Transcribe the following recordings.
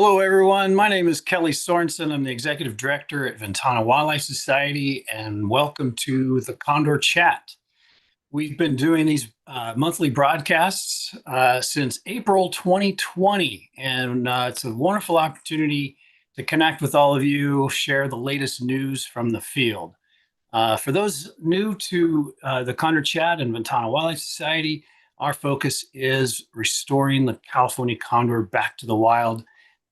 Hello, everyone. My name is Kelly Sorensen. I'm the Executive Director at Ventana Wildlife Society, and welcome to the Condor Chat. We've been doing these monthly broadcasts since April 2020, and it's a wonderful opportunity to connect with all of you, share the latest news from the field. For those new to the Condor Chat and Ventana Wildlife Society, our focus is restoring the California condor back to the wild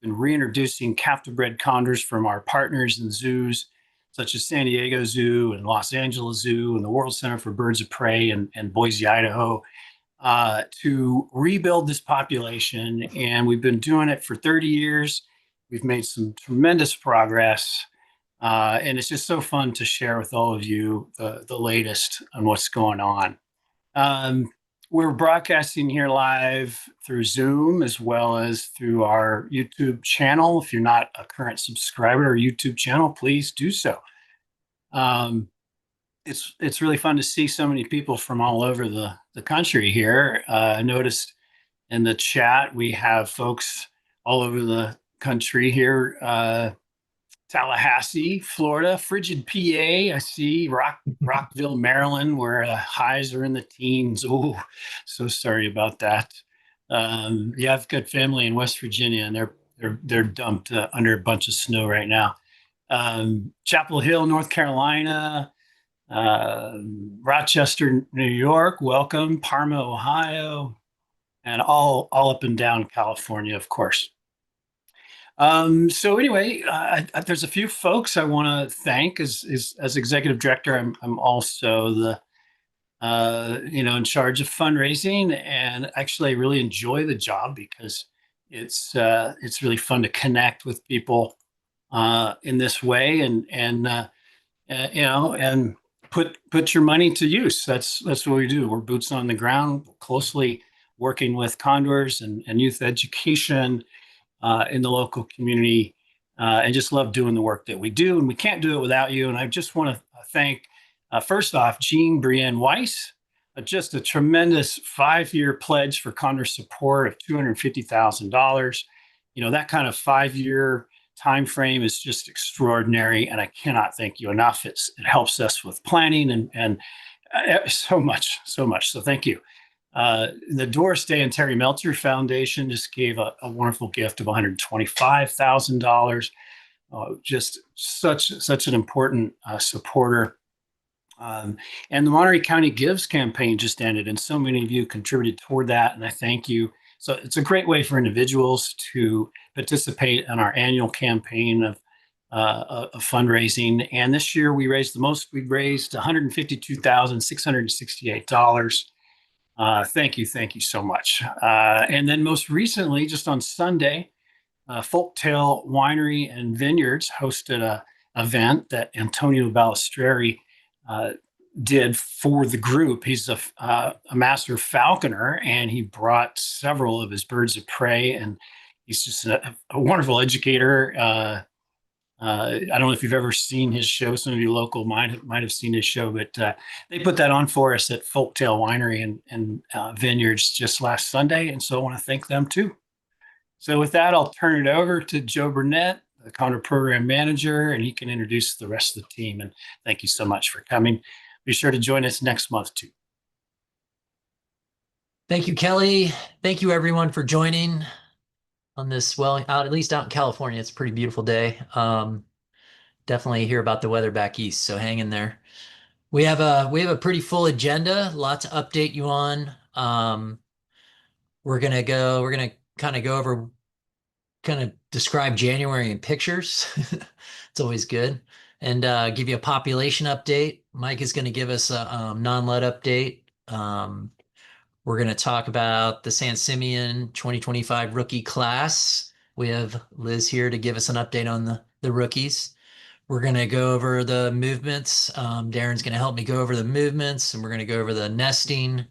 and reintroducing captive bred condors from our partners in zoos such as San Diego Zoo and Los Angeles Zoo and the World Center for Birds of Prey and Boise, Idaho, to rebuild this population. And we've been doing it for 30 years. We've made some tremendous progress. And it's just so fun to share with all of you the latest on what's going on. Um, we're broadcasting here live through Zoom as well as through our YouTube channel. If you're not a current subscriber to our YouTube channel, please do so. It's really fun to see so many people from all over the country here. I noticed in the chat we have folks all over the country here. Tallahassee, Florida, frigid PA. I see Rockville, Maryland, where the highs are in the teens. Oh, so sorry about that. Yeah, I've got family in West Virginia, and they're dumped under a bunch of snow right now. Chapel Hill, North Carolina, Rochester, New York. Welcome, Parma, Ohio, and all up and down California, of course. So anyway, there's a few folks I want to thank as executive director. I'm also the in charge of fundraising, and actually I really enjoy the job because it's really fun to connect with people in this way and put your money to use. That's what we do. We're boots on the ground, closely working with condors and youth education in the local community, and just love doing the work that we do. And we can't do it without you. And I just want to thank, first off, Jean Brienne Weiss, just a tremendous 5-year pledge for condor support of $250,000. That kind of 5-year time frame is just extraordinary, and I cannot thank you enough. It helps us with planning and so much. So thank you. The Doris Day and Terry Meltzer Foundation just gave a wonderful gift of $125,000. Just such an important supporter. And the Monterey County Gives campaign just ended, and so many of you contributed toward that, and I thank you. So it's a great way for individuals to participate in our annual campaign of fundraising. And this year we raised the most. We raised $152,668. Thank you so much. And then most recently, just on Sunday, Folktale Winery and Vineyards hosted a event that Antonio Balistreri did for the group. He's a master falconer, and he brought several of his birds of prey, and he's just a wonderful educator. I don't know if you've ever seen his show. Some of you local might have seen his show, but they put that on for us at Folktale Winery and Vineyards just last Sunday, and so I want to thank them too. So with that, I'll turn it over to Joe Burnett, the Condor Program Manager, and he can introduce the rest of the team. And thank you so much for coming. Be sure to join us next month too. Thank you, Kelly. Thank you, everyone, for joining on this, well, at least out in California. It's a pretty beautiful day. Definitely hear about the weather back east, so hang in there. We have a pretty full agenda, lot to update you on. We're gonna kind of go over, kind of describe January in pictures. It's always good. And give you a population update. Mike is gonna give us a non-lead update. We're going to talk about the San Simeon 2025 rookie class. We have Liz here to give us an update on the rookies. We're going to go over the movements. Darren's going to help me go over the movements, and we're going to go over the nesting.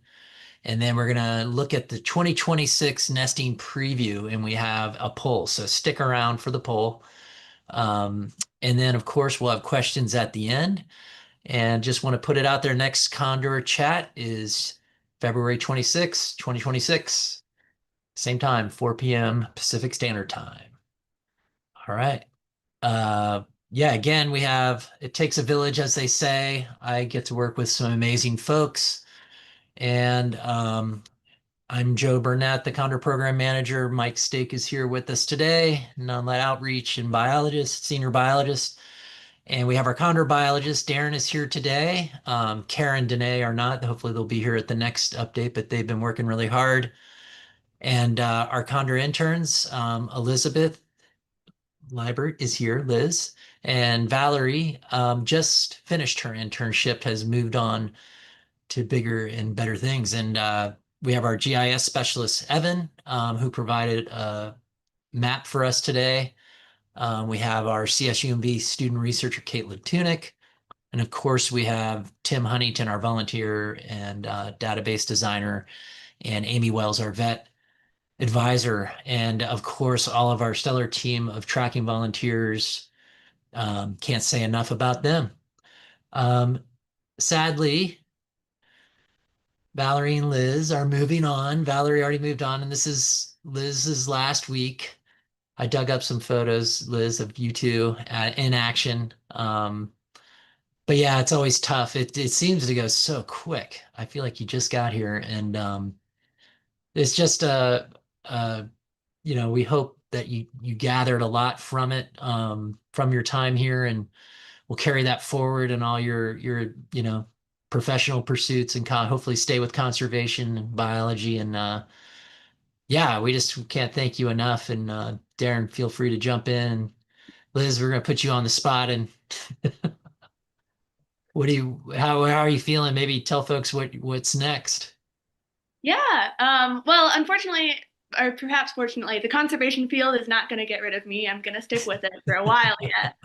And then we're going to look at the 2026 nesting preview, and we have a poll. So stick around for the poll. And then, of course, we'll have questions at the end. And just want to put it out there, next Condor Chat is February 26, 2026, same time, 4 p.m. Pacific Standard Time. All right. Uh, yeah, again, it takes a village, as they say. I get to work with some amazing folks. And I'm Joe Burnett, the Condor Program Manager. Mike Stake is here with us today, non-lead outreach and biologist, senior biologist. And we have our Condor biologist, Darren is here today. Karen, Danae are not. Hopefully they'll be here at the next update, but they've been working really hard. And our Condor interns, Elizabeth Liebert is here, Liz, and Valerie just finished her internship, has moved on to bigger and better things. And we have our GIS specialist, Evan, who provided a map for us today. We have our CSUMV student researcher, Caitlin Tunick. And of course, we have Tim Huntington, our volunteer and database designer, and Amy Wells, our vet advisor. And of course, all of our stellar team of tracking volunteers. Can't say enough about them. Um, Sadly, Valerie and Liz are moving on. Valerie already moved on, and this is Liz's last week. I dug up some photos, Liz, of you two in action. But yeah, it's always tough. It seems to go so quick. I feel like you just got here, and it's just we hope that you gathered a lot from it, from your time here, and we'll carry that forward in all your professional pursuits and hopefully stay with conservation and biology. And yeah, we just can't thank you enough. And Darren, feel free to jump in. Liz, we're gonna put you on the spot. And how are you feeling? Maybe tell folks what's next. Yeah. Well, unfortunately, or perhaps fortunately, the conservation field is not going to get rid of me. I'm going to stick with it for a while yet.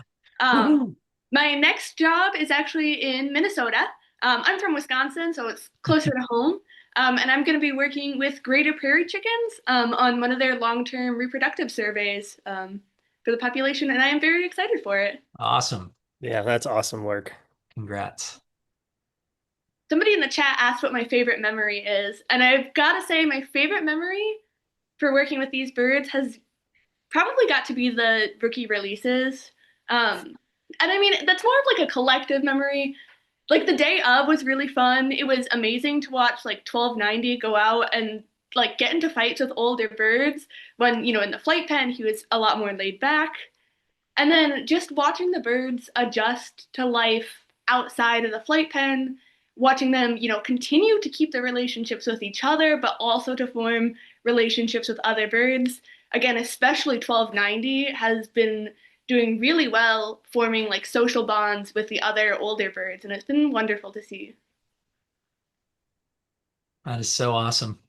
Um, Woohoo! my next job is actually in Minnesota. I'm from Wisconsin, so it's closer to home. And I'm going to be working with greater prairie chickens on one of their long-term reproductive surveys for the population, and I am very excited for it. Awesome. Yeah, that's awesome work. Congrats. Somebody in the chat asked what my favorite memory is, and I've got to say my favorite memory for working with these birds has probably got to be the rookie releases. And I mean, that's more of like a collective memory. Like the day of was really fun. It was amazing to watch like 1290 go out and like get into fights with older birds when, in the flight pen, he was a lot more laid back. And then just watching the birds adjust to life outside of the flight pen, watching them, continue to keep the relationships with each other, but also to form relationships with other birds. Again, especially 1290 has been doing really well forming like social bonds with the other older birds, and it's been wonderful to see. That is so awesome.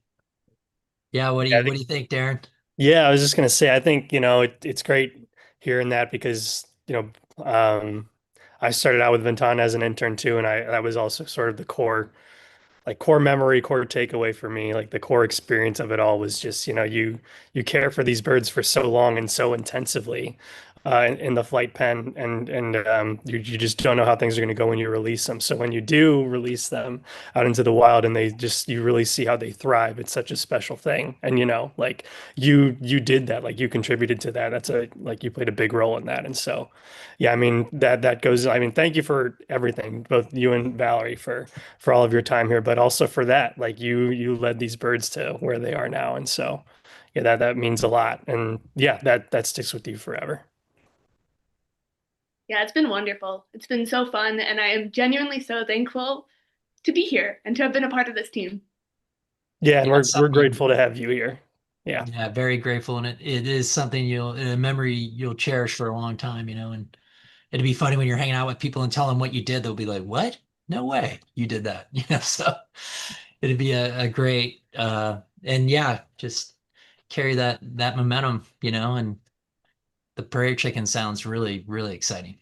Yeah, Yeah, what do you think, Darren? yeah, I was just gonna say, I think, it's great hearing that because, I started out with Ventana as an intern too, and that was also sort of the core memory, core takeaway for me. Like the core experience of it all was just, you care for these birds for so long and so intensively in the flight pen, and you just don't know how things are going to go when you release them. So when you do release them out into the wild, and you really see how they thrive. It's such a special thing, and like you did that, like you contributed to that. Like you played a big role in that, and so yeah, I mean that goes. I mean, thank you for everything, both you and Valerie for all of your time here, but also for that, like you led these birds to where they are now, and so yeah, that means a lot, and yeah, that sticks with you forever. Yeah, it's been wonderful. It's been so fun, and I am genuinely so thankful to be here and to have been a part of this team. Yeah, and Yeah, we're it's we're something. grateful to have you here. Yeah. Yeah, very grateful, and it is something a memory you'll cherish for a long time, and it'd be funny when you're hanging out with people and tell them what you did. They'll be like, "What? No way, you did that." So it'd be a great and yeah, just carry that momentum, and the prairie chicken sounds really, really exciting.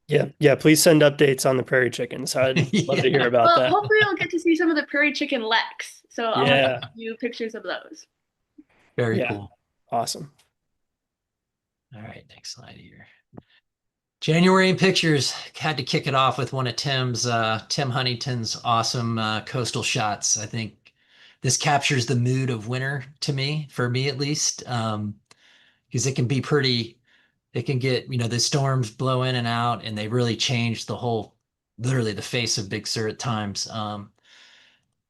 Yeah, please send updates on the prairie chickens. I'd love to hear Yeah, about Well, that. hopefully I'll get to see some of the prairie chicken leks, so I'll have to Yeah, send you pictures of those. very yeah, cool. awesome. All right, next slide here. January in pictures, had to kick it off with one of Tim Huntington's awesome coastal shots. I think this captures the mood of winter to me, for me at least, because it can be pretty it can get, the storms blow in and out, and they really change literally the face of Big Sur at times.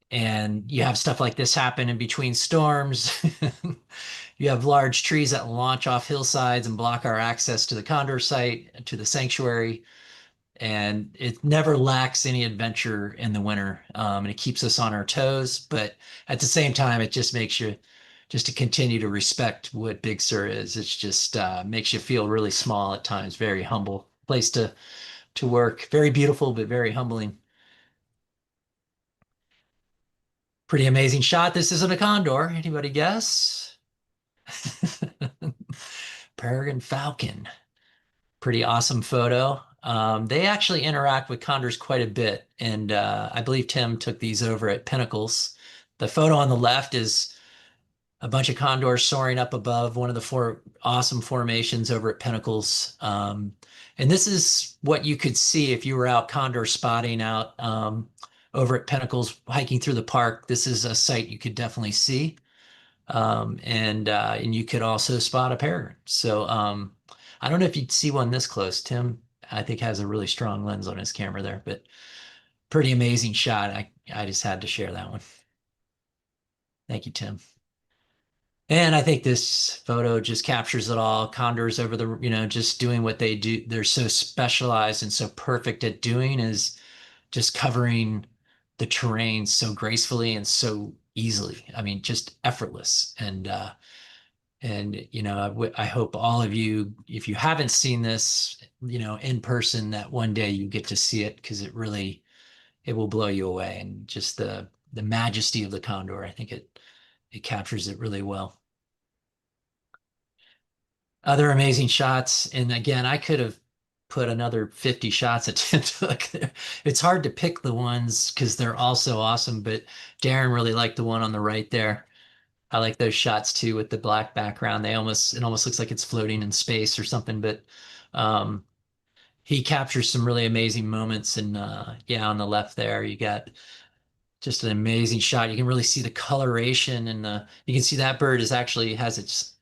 And you have stuff like this happen in between storms. You have large trees that launch off hillsides and block our access to the condor site, to the sanctuary. And it never lacks any adventure in the winter. And it keeps us on our toes. But at the same time, it just makes you just to continue to respect what Big Sur is. It's just makes you feel really small at times, very humble place to work. Very beautiful, but very humbling. Pretty amazing shot. This isn't a condor. Anybody guess? Peregrine falcon. Pretty awesome photo. They actually interact with condors quite a bit, and I believe Tim took these over at Pinnacles. The photo on the left is a bunch of condors soaring up above one of the four awesome formations over at Pinnacles. And this is what you could see if you were out condor spotting out over at Pinnacles, hiking through the park. This is a site you could definitely see. And you could also spot a peregrine. So I don't know if you'd see one this close. Tim, I think, has a really strong lens on his camera there, but pretty amazing shot. I just had to share that one. Thank you, Tim. And I think this photo just captures it all. Condors over just doing what they do. They're so specialized and so perfect at doing is just covering the terrain so gracefully and so easily. I mean, just effortless. I hope all of you, if you haven't seen this, in person, that one day you get to see it, because it will blow you away. And just the majesty of the condor, I think it captures it really well. Other amazing shots. And again, I could have put another 50 shots at Tim took. It's hard to pick the ones because they're all so awesome, but Darren really liked the one on the right there. I like those shots too with the black background. It almost looks like it's floating in space or something, but he captures some really amazing moments. And yeah, on the left there, you got just an amazing shot. You can really see the coloration, and you can see that bird has its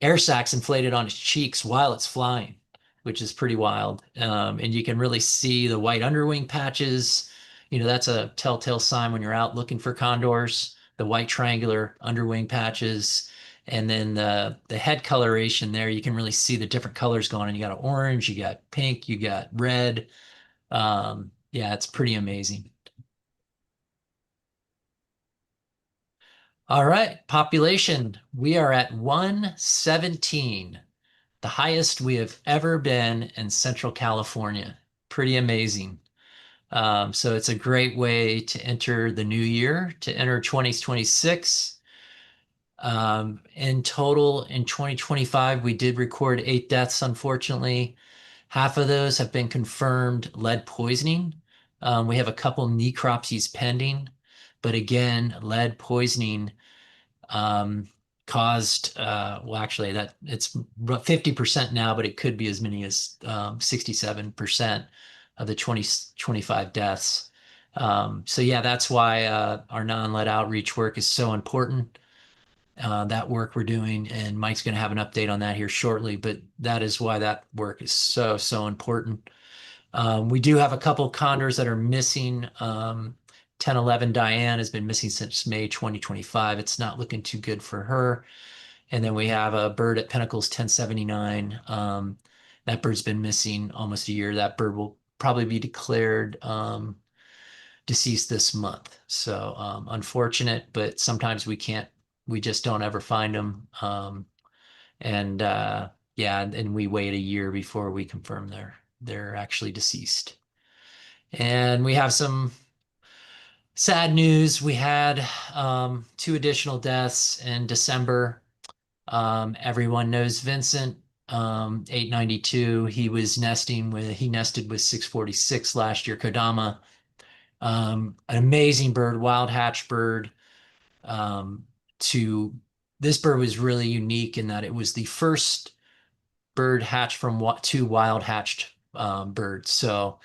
air sacs inflated on its cheeks while it's flying, which is pretty wild. And you can really see the white underwing patches. That's a telltale sign when you're out looking for condors, the white triangular underwing patches. And then the head coloration there, you can really see the different colors going on. You got orange, you got pink, you got red. Yeah, it's pretty amazing. All right, population. We are at 117, the highest we have ever been in Central California. Pretty amazing. So it's a great way to enter the new year, to enter 2026. In total, in 2025, we did record 8 deaths, unfortunately. Half of those have been confirmed lead poisoning. We have a couple necropsies pending, but again, lead poisoning caused, well, actually, that it's 50% now, but it could be as many as 67% of the 2025 deaths. So yeah, that's why our non-lead outreach work is so important. That work we're doing, and Mike's going to have an update on that here shortly, but that is why that work is so, so important. We do have a couple condors that are missing. 1011 Diane has been missing since May 2025. It's not looking too good for her. And then we have a bird at Pinnacles 1079. That bird's been missing almost a year. That bird will probably be declared deceased this month. So unfortunate, but sometimes we just don't ever find them. Yeah, and we wait a year before we confirm they're actually deceased. And we have some sad news. We had 2 additional deaths in December. Everyone knows Vincent, 892. He nested with 646 last year, Kodama. An amazing bird, wild hatch bird. This bird was really unique in that it was the first bird hatched from 2 wild hatched birds. So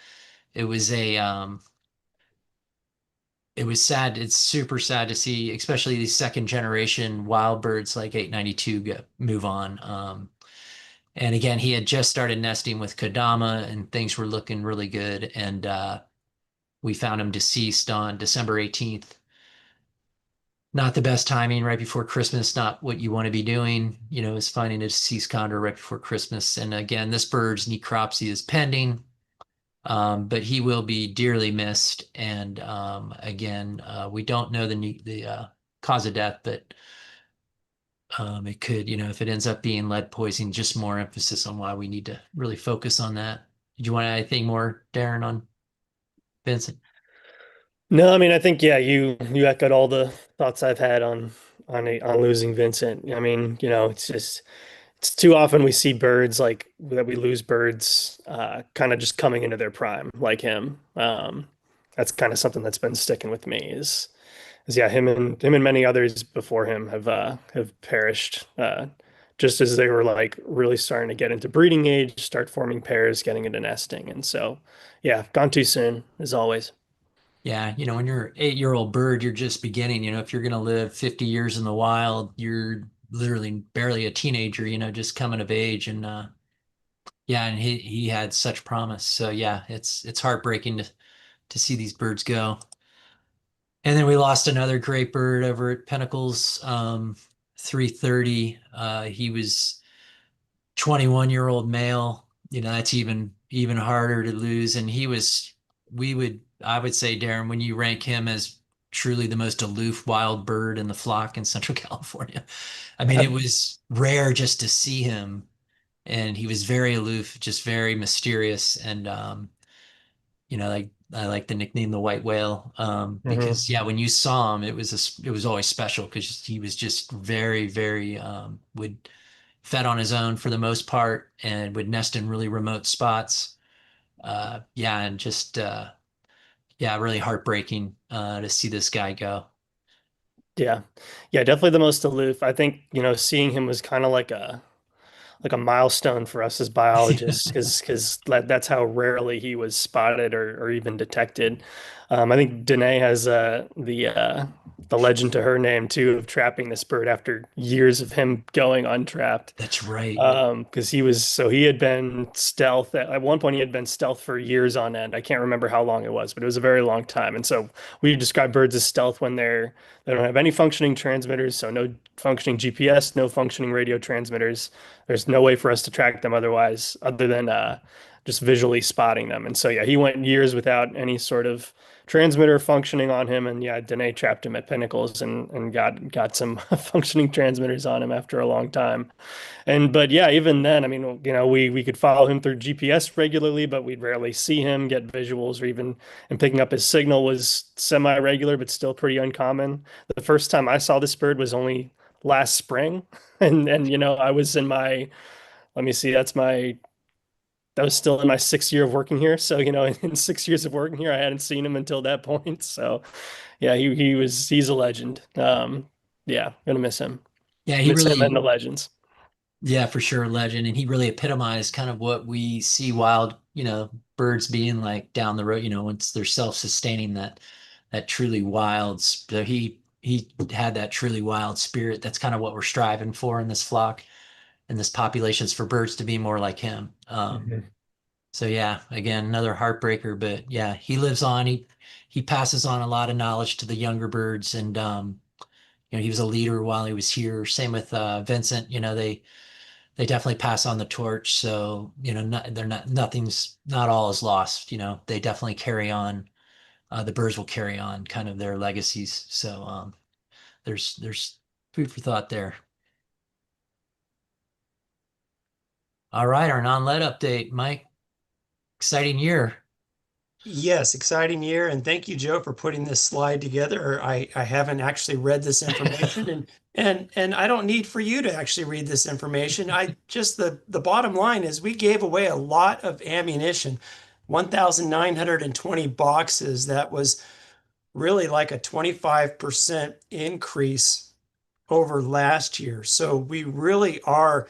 it was it was sad. It's super sad to see, especially these second generation wild birds like 892 move on. And again, he had just started nesting with Kodama and things were looking really good. And we found him deceased on December 18th. Not the best timing right before Christmas, not what you want to be doing, is finding a deceased condor right before Christmas. And again, this bird's necropsy is pending, but he will be dearly missed. And again, we don't know the cause of death, but it could, if it ends up being lead poisoning, just more emphasis on why we need to really focus on that. Did you want to add anything more, Darren, on Vincent? No, I mean, I think yeah, you echoed all the thoughts I've had on losing Vincent. I mean, it's just it's too often we see birds like that we lose birds kind of just coming into their prime like him. That's kind of something that's been sticking with me is yeah, him and many others before him have perished just as they were like really starting to get into breeding age, start forming pairs, getting into nesting. And so yeah, gone too soon as always. Yeah, when you're 8-year-old bird, you're just beginning. If you're going to live 50 years in the wild, you're literally barely a teenager, just coming of age. And yeah, and he had such promise. So yeah, it's heartbreaking to see these birds go. And then we lost another great bird over at Pinnacles, 330. He was 21-year-old male. That's even harder to lose. And I would say, Darren, when you rank him as truly the most aloof wild bird in the flock in Central California, I mean, it was rare just to see him, and he was very aloof, just very mysterious. And like I like the nickname the white whale, Mhm. because yeah, when you saw him, it was always special because he was just very, very would fed on his own for the most part and would nest in really remote spots. Yeah, and just yeah, really heartbreaking to see this guy go. Yeah. Yeah, definitely the most aloof. I think, seeing him was kind of like a milestone for us as biologists because that's how rarely he was spotted or even detected. I think Danae has the legend to her name too of trapping this bird after years of him going untrapped. That's right. Because he had been stealth at one point he had been stealth for years on end. I can't remember how long it was, but it was a very long time. And so we describe birds as stealth when they don't have any functioning transmitters, so no functioning GPS, no functioning radio transmitters. There's no way for us to track them otherwise, other than just visually spotting them. And so yeah, he went years without any sort of transmitter functioning on him. And yeah, Danae trapped him at Pinnacles and got some functioning transmitters on him after a long time. But yeah, even then, I mean, we could follow him through GPS regularly, but we'd rarely see him get visuals or even and picking up his signal was semi-regular, but still pretty uncommon. The first time I saw this bird was only last spring, and I was in my let me see, that was still in my 6th year of working here. So in 6 years of working here, I hadn't seen him until that point. So yeah, he's a legend. Yeah, gonna miss him. Yeah, he Miss him and really, the legends. yeah, for sure, legend. And he really epitomized kind of what we see wild, birds being like down the road, once they're self-sustaining, that truly wild. So he had that truly wild spirit. That's kind of what we're striving for in this flock and this populations for birds to be more like him. Mhm. So yeah, again, another heartbreaker, but yeah, he lives on. He passes on a lot of knowledge to the younger birds, and he was a leader while he was here. Same with Vincent. They definitely pass on the torch. So nothing's not all is lost. They definitely carry on. The birds will carry on kind of their legacies. So there's food for thought there. All right, our non-lead update, Mike. Exciting year. Yes, exciting year. And thank you, Joe, for putting this slide together. I haven't actually read this information and I don't need for you to actually read this information. I just the bottom line is we gave away a lot of ammunition, 1,920 boxes. That was really like a 25% increase over last year. So we really are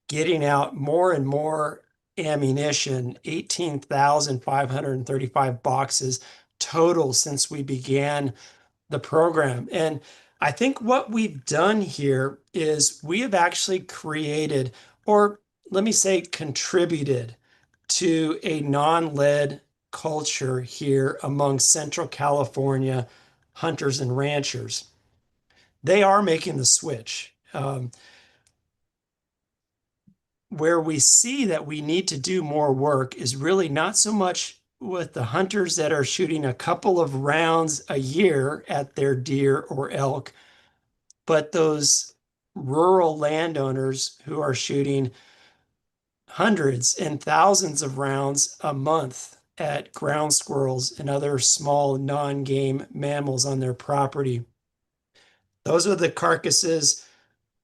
getting out more and more ammunition, 18,535 boxes total since we began the program. And I think what we've done here is we have actually created, or let me say, contributed to a non-lead culture here among Central California hunters and ranchers. They are making the switch. Where we see that we need to do more work is really not so much with the hunters that are shooting a couple of rounds a year at their deer or elk, but those rural landowners who are shooting hundreds and thousands of rounds a month at ground squirrels and other small non-game mammals on their property. Those are the carcasses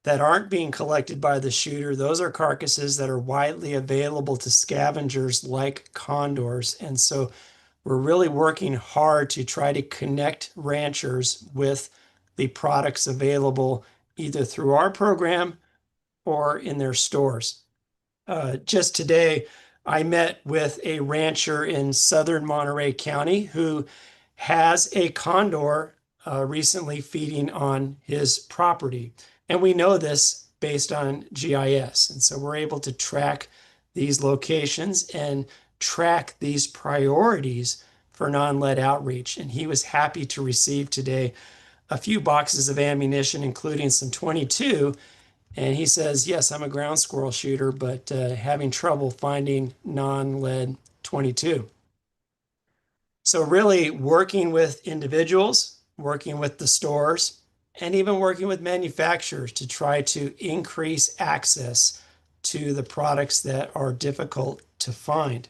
that aren't being collected by the shooter. Those are carcasses that are widely available to scavengers like condors. And so we're really working hard to try to connect ranchers with the products available either through our program or in their stores. Just today, I met with a rancher in southern Monterey County who has a condor recently feeding on his property. And we know this based on GIS. And so we're able to track these locations and track these priorities for non-lead outreach. And he was happy to receive today a few boxes of ammunition, including some 22. And he says, yes, I'm a ground squirrel shooter, but having trouble finding non-lead 22. So really working with individuals, working with the stores, and even working with manufacturers to try to increase access to the products that are difficult to find.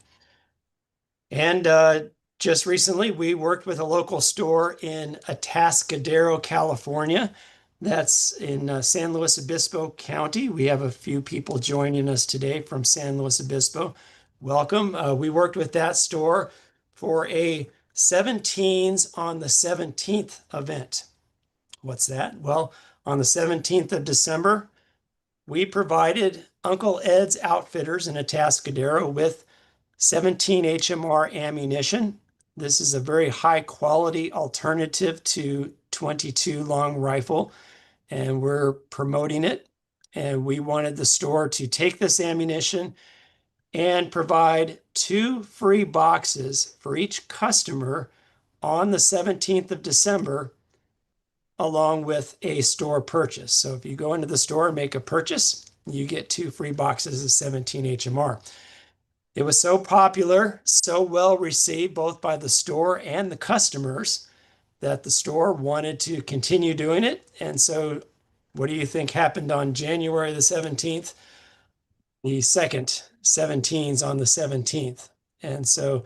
And just recently, we worked with a local store in Atascadero, California. That's in San Luis Obispo County. We have a few people joining us today from San Luis Obispo. Welcome. We worked with that store for a 17s on the 17th event. What's that? Well, on the 17th of December, we provided Uncle Ed's Outfitters in Atascadero with 17 HMR ammunition. This is a very high quality alternative to 22 long rifle, and we're promoting it. And we wanted the store to take this ammunition and provide 2 free boxes for each customer on the 17th of December, along with a store purchase. So if you go into the store and make a purchase, you get 2 free boxes of 17 HMR. It was so popular, so well received both by the store and the customers that the store wanted to continue doing it. And so what do you think happened on January the 17th? The second 17s on the 17th. And so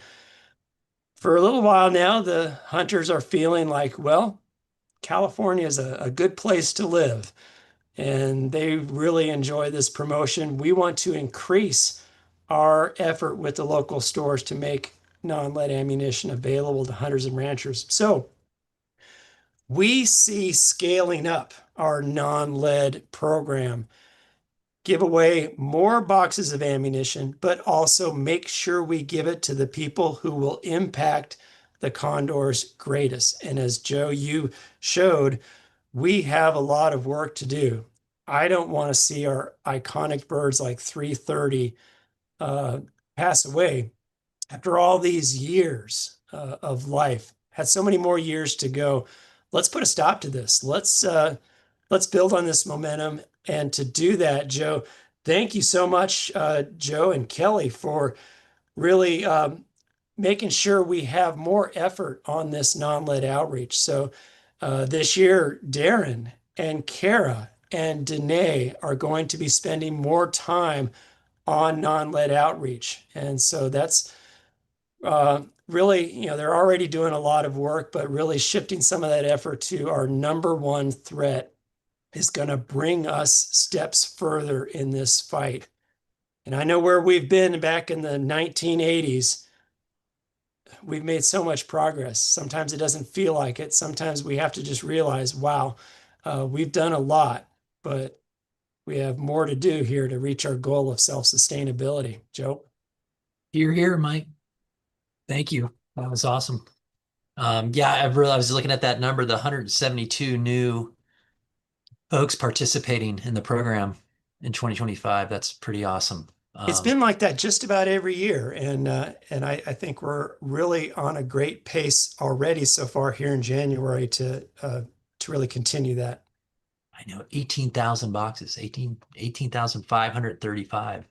for a little while now, the hunters are feeling like, well, California is a good place to live. And they really enjoy this promotion. We want to increase our effort with the local stores to make non-lead ammunition available to hunters and ranchers. So we see scaling up our non-lead program, give away more boxes of ammunition, but also make sure we give it to the people who will impact the condors greatest. And as Joe, you showed, we have a lot of work to do. I don't want to see our iconic birds like 330 pass away after all these years of life. Had so many more years to go. Let's put a stop to this. Let's build on this momentum. And to do that, Joe, thank you so much, Joe and Kelly, for really making sure we have more effort on this non-lead outreach. So this year, Darren and Kara and Danae are going to be spending more time on non-lead outreach. And so that's really, they're already doing a lot of work, but really shifting some of that effort to our number one threat is going to bring us steps further in this fight. And I know where we've been back in the 1980s. We've made so much progress. Sometimes it doesn't feel like it. Sometimes we have to just realize, wow, we've done a lot, but we have more to do here to reach our goal of self-sustainability. Joe? You're here, Mike. Thank you. That was awesome. Yeah, I was looking at that number, the 172 new folks participating in the program in 2025. That's pretty awesome. It's been like that just about every year, and I think we're really on a great pace already so far here in January to really continue that. I know 18,000 boxes, 18,535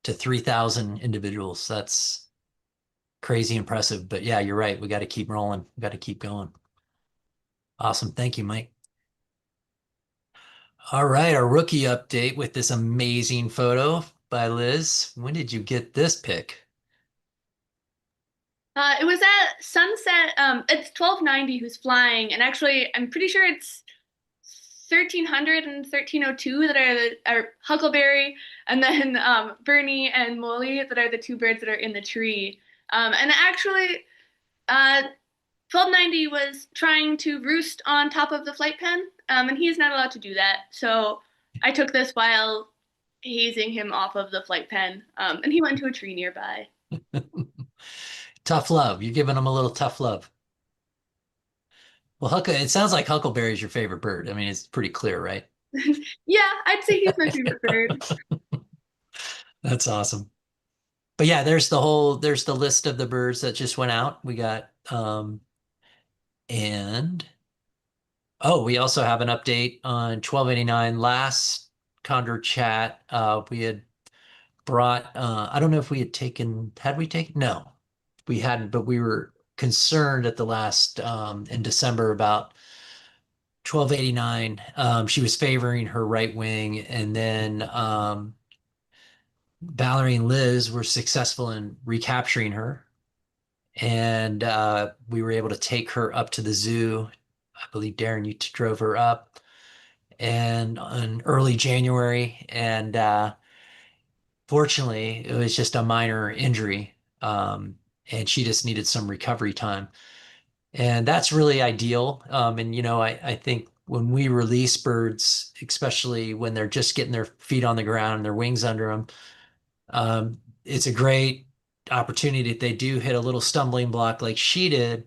to 3,000 individuals. That's crazy impressive. But yeah, you're right. We got to keep rolling. We got to keep going. Awesome. Thank you, Mike. All right, our rookie update with this amazing photo by Liz. When did you get this pic? It was at sunset. It's 1290 who's flying, and actually, I'm pretty sure it's 1300 and 1302 that are Huckleberry, and then Bernie and Molly that are the two birds that are in the tree. And actually, 1290 was trying to roost on top of the flight pen, and he is not allowed to do that. So I took this while hazing him off of the flight pen, and he went to a tree nearby. Tough love. You're giving them a little tough love. Well, it sounds like Huckleberry is your favorite bird. I mean, it's pretty clear, right? Yeah, I'd say he's my favorite bird. That's awesome. But yeah, there's the list of the birds that just went out. We got, and oh, we also have an update on 1289 last Condor Chat. We had brought, I don't know if we had we taken? No, we hadn't, but we were concerned at the last, in December about 1289. She was favoring her right wing, and then Valerie and Liz were successful in recapturing her, and we were able to take her up to the zoo. I believe Darren, you drove her up, and in early January, and fortunately, it was just a minor injury, and she just needed some recovery time. And that's really ideal. And, I think when we release birds, especially when they're just getting their feet on the ground and their wings under them, it's a great opportunity if they do hit a little stumbling block like she did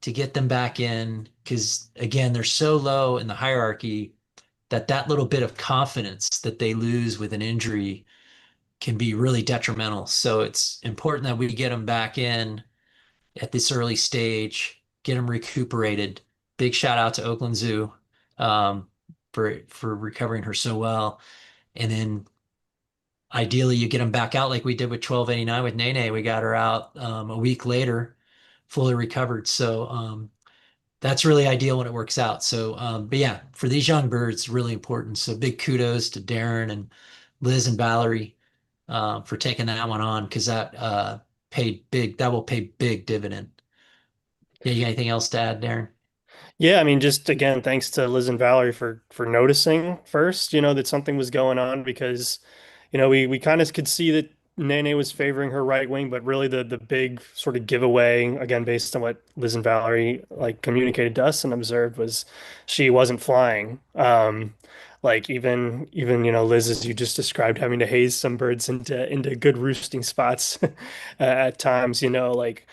to get them back in. Because again, they're so low in the hierarchy that little bit of confidence that they lose with an injury can be really detrimental. So it's important that we get them back in at this early stage, get them recuperated. Big shout out to Oakland Zoo for recovering her so well. And then ideally you get them back out like we did with 1289 with Nene. We got her out a week later, fully recovered. So that's really ideal when it works out. So, but yeah, for these young birds, really important. So big kudos to Darren and Liz and Valerie for taking that one on, because that will pay big dividend. Yeah, you got anything else to add, Darren? Yeah, I mean, just again, thanks to Liz and Valerie for noticing first, that something was going on because, we kind of could see that Nene was favoring her right wing, but really the big sort of giveaway, again, based on what Liz and Valerie like communicated to us and observed, was she wasn't flying. Like even Liz, as you just described, having to haze some birds into good roosting spots at times, like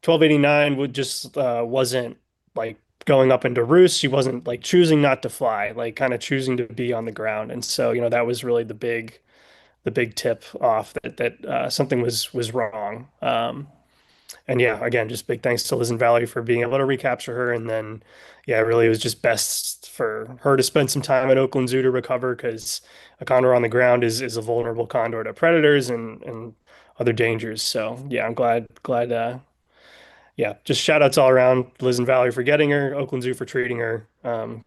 1289 would just wasn't like going up into roost. She wasn't like choosing not to fly, like kind of choosing to be on the ground. And so, that was really the big tip off that something was wrong. And yeah, again, just big thanks to Liz and Valerie for being able to recapture her. And then, yeah, really it was just best for her to spend some time at Oakland Zoo to recover, because a condor on the ground is a vulnerable condor to predators and other dangers. So yeah, I'm glad yeah, just shout outs all around, Liz and Valerie for getting her, Oakland Zoo for treating her.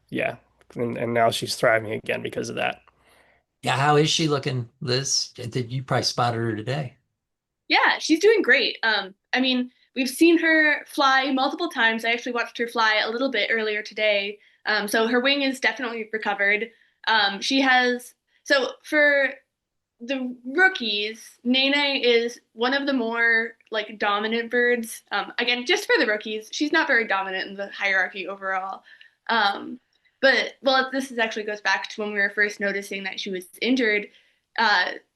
Yeah, and now she's thriving again because of that. Yeah, how is she looking, Liz? You probably spotted her today. Yeah, she's doing great. I mean, we've seen her fly multiple times. I actually watched her fly a little bit earlier today. So her wing is definitely recovered. She has, so for the rookies, Nene is one of the more like dominant birds. Again, just for the rookies, she's not very dominant in the hierarchy overall. But well, this is actually goes back to when we were first noticing that she was injured.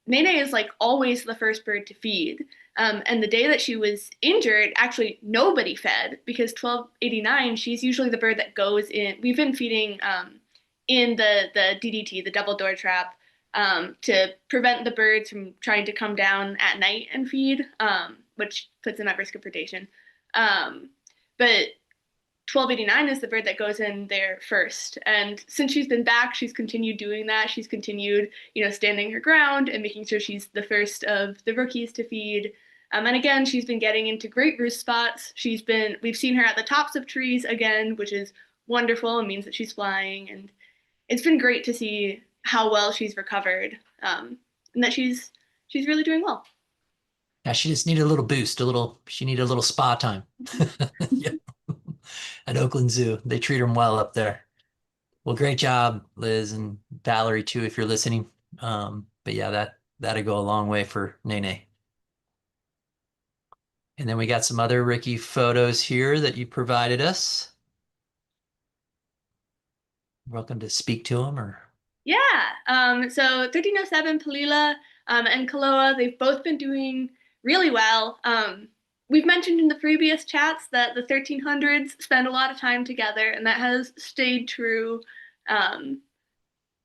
Nene is like always the first bird to feed. And the day that she was injured, actually nobody fed because 1289, she's usually the bird that goes in. We've been feeding in the DDT, the double door trap, to prevent the birds from trying to come down at night and feed, which puts them at risk of predation. But 1289 is the bird that goes in there first. And since she's been back, she's continued doing that. She's continued, standing her ground and making sure she's the first of the rookies to feed. And again, she's been getting into great roost spots. We've seen her at the tops of trees again, which is wonderful and means that she's flying. And it's been great to see how well she's recovered, and that she's really doing well. Yeah, she just needed a little boost, she needed a little spa time. Yeah. At Oakland Zoo. They treat them well up there. Well, great job, Liz, and Valerie too, if you're listening. But yeah, that'd go a long way for Nene. And then we got some other Ricky photos here that you provided us. Welcome to speak to them, or yeah. So 1307, Palila, and Kaloa, they've both been doing really well. We've mentioned in the previous chats that the 1300s spend a lot of time together, and that has stayed true.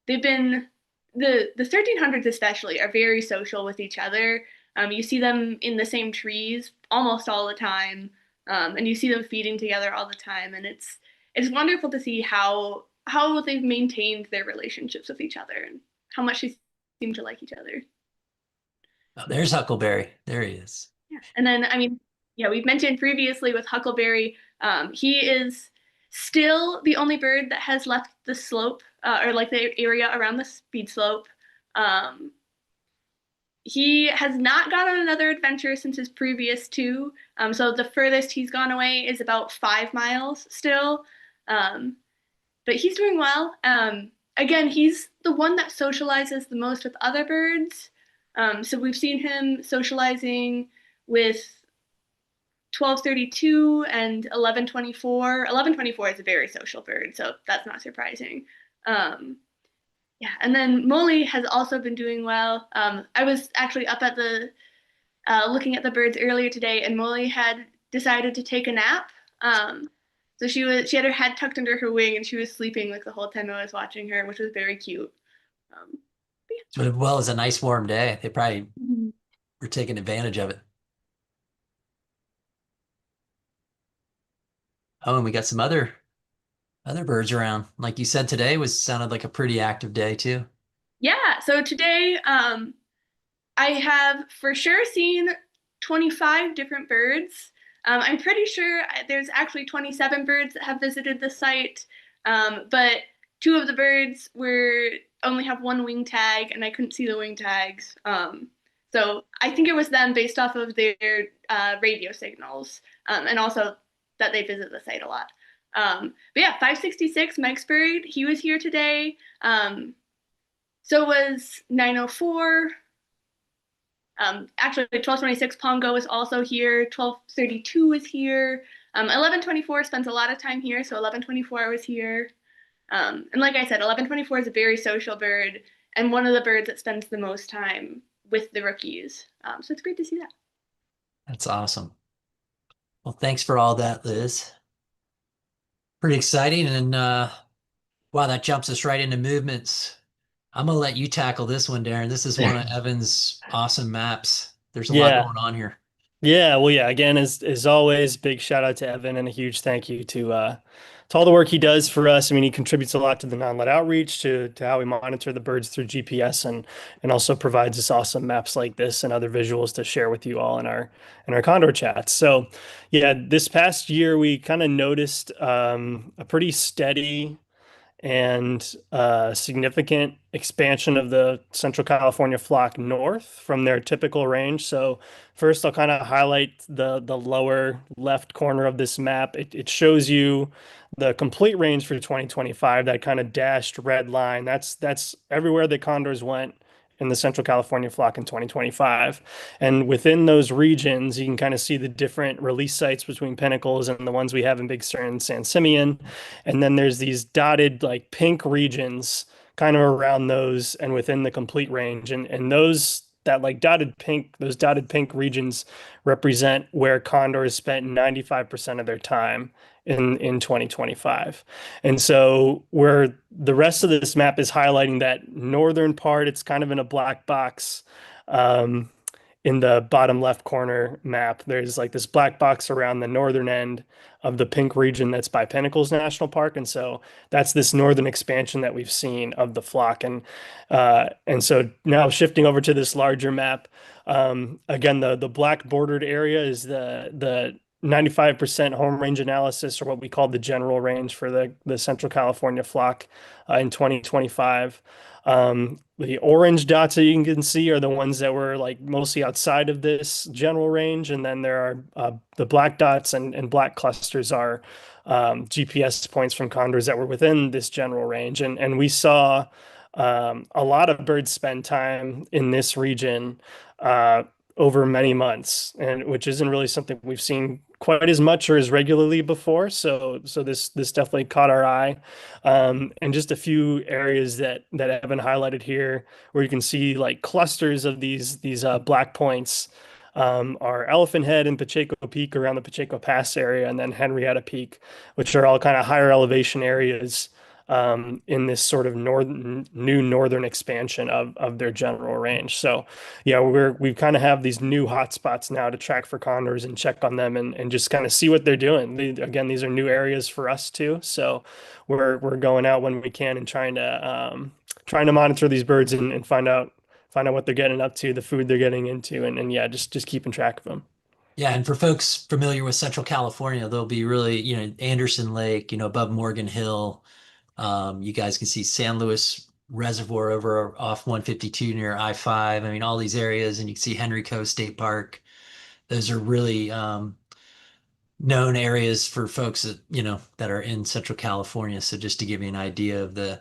They've been the 1300s especially are very social with each other. You see them in the same trees almost all the time, and you see them feeding together all the time, and it's wonderful to see how they've maintained their relationships with each other and how much they seem to like each other. Oh, there's Huckleberry. There he is. Yeah. And then, we've mentioned previously with Huckleberry, he is still the only bird that has left the slope, or like the area around the speed slope. He has not gone on another adventure since his previous two. So the furthest he's gone away is about 5 miles still. But he's doing well. Again, he's the one that socializes the most with other birds. So we've seen him socializing with 1232 and 1124. 1124 is a very social bird, so that's not surprising. Yeah, and then Molly has also been doing well. I was actually up at the looking at the birds earlier today, and Molly had decided to take a nap. So she had her head tucked under her wing, and she was sleeping like the whole time I was watching her, which was very cute. Yeah. So, well, it was a nice warm day. They probably were taking advantage of it. Oh, and we got some other birds around. Like you said, today sounded like a pretty active day too. Yeah. So today, I have for sure seen 25 different birds. I'm pretty sure there's actually 27 birds that have visited the site, but 2 of the birds only have 1 wing tag, and I couldn't see the wing tags. So I think it was them based off of their radio signals, and also that they visit the site a lot. But yeah, 566 Mike's bird, he was here today. So was 904. Actually, 1226 Pongo is also here. 1232 is here. 1124 spends a lot of time here, so 1124 was here. And like I said, 1124 is a very social bird and one of the birds that spends the most time with the rookies. So it's great to see that. That's awesome. Well, thanks for all that, Liz. Pretty exciting. And wow, that jumps us right into movements. I'm gonna let you tackle this one, Darren. This is one of Evan's awesome maps. There's a lot going on here. Yeah, well, yeah. Again, as always, big shout out to Evan and a huge thank you to all the work he does for us. I mean, he contributes a lot to the non-lead outreach, to how we monitor the birds through GPS, and also provides us awesome maps like this and other visuals to share with you all in our Condor chats. So, yeah, this past year we kind of noticed a pretty steady and significant expansion of the Central California flock north from their typical range. So first I'll kind of highlight the lower left corner of this map. It shows you the complete range for 2025, that kind of dashed red line. That's everywhere the condors went in the Central California flock in 2025. And within those regions, you can kind of see the different release sites between pinnacles and the ones we have in Big Sur and San Simeon. And then there's these dotted like pink regions kind of around those and within the complete range. And those that like dotted pink, those dotted pink regions represent where condors spent 95% of their time in 2025. And so where the rest of this map is highlighting that northern part, it's kind of in a black box. Um, in the bottom left corner map, there's like this black box around the northern end of the pink region that's by Pinnacles National Park. And so that's this northern expansion that we've seen of the flock. And so now shifting over to this larger map, again, the black bordered area is the 95% home range analysis, or what we call the general range for the Central California flock in 2025. The orange dots that you can see are the ones that were like mostly outside of this general range. And then there are the black dots and black clusters are GPS points from condors that were within this general range. And we saw a lot of birds spend time in this region over many months, and which isn't really something we've seen quite as much or as regularly before. So this definitely caught our eye. And just a few areas that have been highlighted here where you can see like clusters of these black points are Elephant Head and Pacheco Peak around the Pacheco Pass area, and then Henrietta Peak, which are all kind of higher elevation areas in this sort of new northern expansion of their general range. So yeah, we kind of have these new hotspots now to track for condors and check on them and just kind of see what they're doing. Again, these are new areas for us too. So we're going out when we can and trying to monitor these birds and find out what they're getting up to, the food they're getting into, and yeah, just keeping track of them. Yeah, and for folks familiar with Central California, they'll be really, Anderson Lake, above Morgan Hill. You guys can see San Luis Reservoir over off 152 near I-5. I mean, all these areas, and you can see Henrico State Park. Those are really known areas for folks that are in Central California. So just to give you an idea of the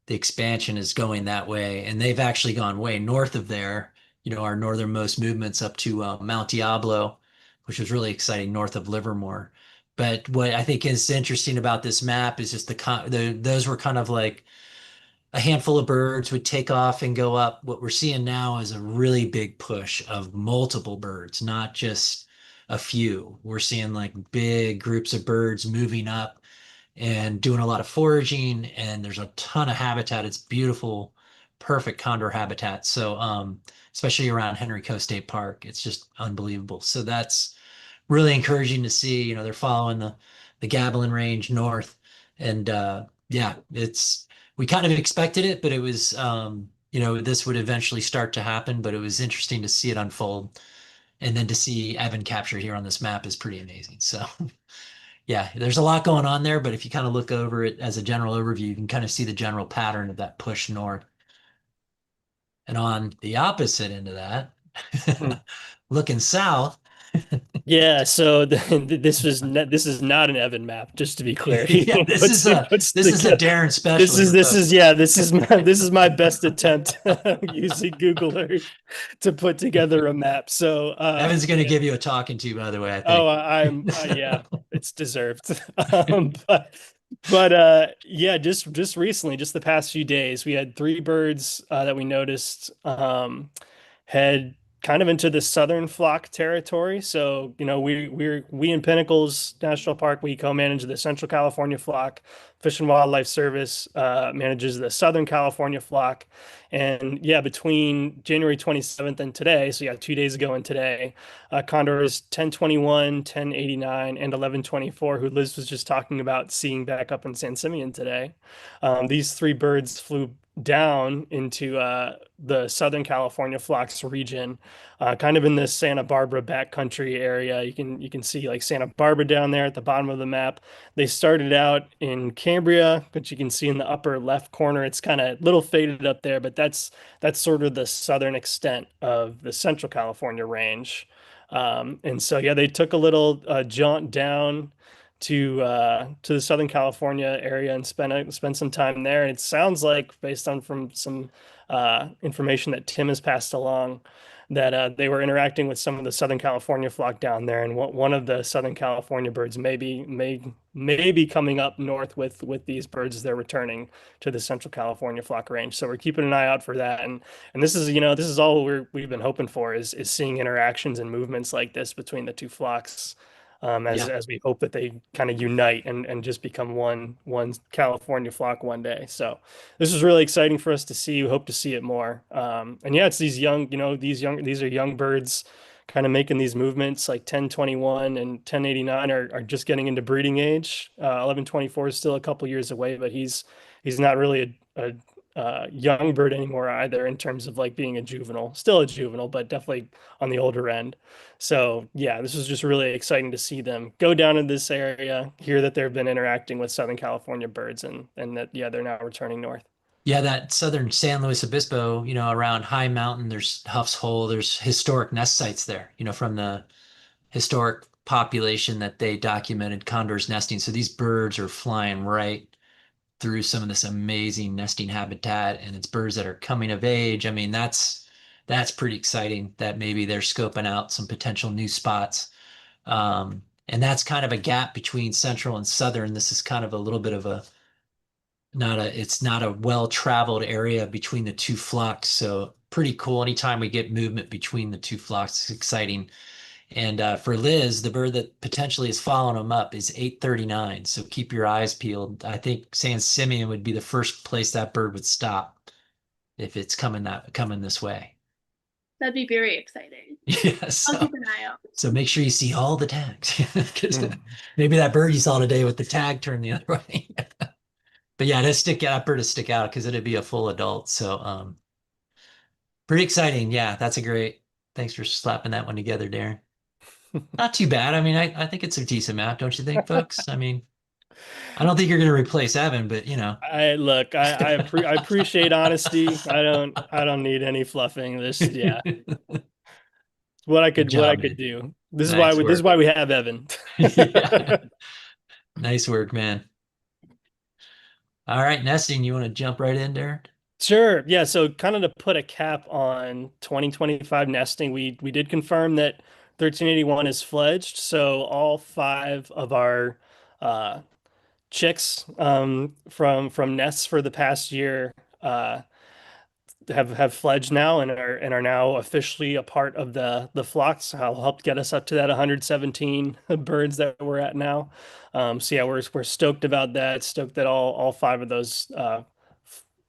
expansion is going that way, and they've actually gone way north of there. Our northernmost movements up to Mount Diablo, which was really exciting, north of Livermore. But what I think is interesting about this map is just those were kind of like a handful of birds would take off and go up. What we're seeing now is a really big push of multiple birds, not just a few. We're seeing like big groups of birds moving up and doing a lot of foraging, and there's a ton of habitat. It's beautiful, perfect condor habitat. So especially around Henrico State Park, it's just unbelievable. So that's really encouraging to see. They're following the Gavilan Range north, and yeah, we kind of expected it, but it was this would eventually start to happen. But it was interesting to see it unfold, and then to see Evan captured here on this map is pretty amazing. So yeah, there's a lot going on there, but if you kind of look over it as a general overview, you can kind of see the general pattern of that push north. And on the opposite end of that, looking south. Yeah, so this is not an Evan map, just to be clear. Yeah, this is a Darren special. This is my best attempt using Google Earth to put together a map. So Evan's going to give you a talking to, by the way, I think. Oh, yeah, it's deserved. But yeah, just recently, just the past few days, we had 3 birds that we noticed head kind of into the southern flock territory. So, we in Pinnacles National Park, we co-manage the Central California flock. Fish and Wildlife Service manages the Southern California flock. And yeah, between January 27th and today, so yeah, 2 days ago and today, condors 1021, 1089, and 1124, who Liz was just talking about seeing back up in San Simeon today. These 3 birds flew down into the Southern California flocks region, kind of in the Santa Barbara backcountry area. You can see like Santa Barbara down there at the bottom of the map. They started out in Cambria, which you can see in the upper left corner. It's kind of a little faded up there, but that's sort of the southern extent of the Central California range. And so yeah, they took a little jaunt down to the Southern California area and spend some time there. And it sounds like, based on from some information that Tim has passed along, that they were interacting with some of the Southern California flock down there, and one of the Southern California birds may be coming up north with these birds as they're returning to the Central California flock range. So we're keeping an eye out for that, and this is, this is all we've been hoping for, is seeing interactions and movements like this between the two flocks, Yeah. as we hope that they kind of unite and just become one California flock one day. So this is really exciting for us to see. We hope to see it more. And yeah, it's these young, these are young birds kind of making these movements. Like 1021 and 1089 are just getting into breeding age. 1124 is still a couple years away, but he's not really a young bird anymore either, in terms of like being a juvenile. Still a juvenile, but definitely on the older end. So yeah, this was just really exciting to see them go down in this area, hear that they've been interacting with Southern California birds, and that, yeah, they're now returning north. Yeah, that southern San Luis Obispo, around High Mountain, there's Huff's Hole, there's historic nest sites there, from the historic population that they documented condors nesting. So these birds are flying right through some of this amazing nesting habitat, and it's birds that are coming of age. I mean, that's pretty exciting that maybe they're scoping out some potential new spots. And that's kind of a gap between central and southern. This is kind of a little bit of it's not a well-traveled area between the two flocks. So pretty cool. Anytime we get movement between the two flocks, it's exciting. And for Liz, the bird that potentially is following them up is 839. So keep your eyes peeled. I think San Simeon would be the first place that bird would stop if it's coming this way. That'd be very exciting. Yeah, I'll keep an eye out. so make sure you see all the tags, because maybe that bird you saw today with the tag turned the other way. But yeah, that bird to stick out because it'd be a full adult. So pretty exciting. Yeah, thanks for slapping that one together, Darren. Not too bad. I mean, I think it's a decent map, don't you think, folks? I mean, I don't think you're going to replace Evan, but I appreciate honesty. I don't need any fluffing. Yeah, what I Good could job, man. do. This Nice is work. why we have Evan. Yeah. Nice work, man. All right, nesting, you want to jump right in, Darren? Sure. Yeah. So kind of to put a cap on 2025 nesting, we did confirm that 1381 is fledged. So all 5 of our uh, chicks, from nests for the past year, have fledged now and are now officially a part of the flocks. I'll help get us up to that 117 birds that we're at now. So yeah, we're stoked about that. Stoked that all 5 of those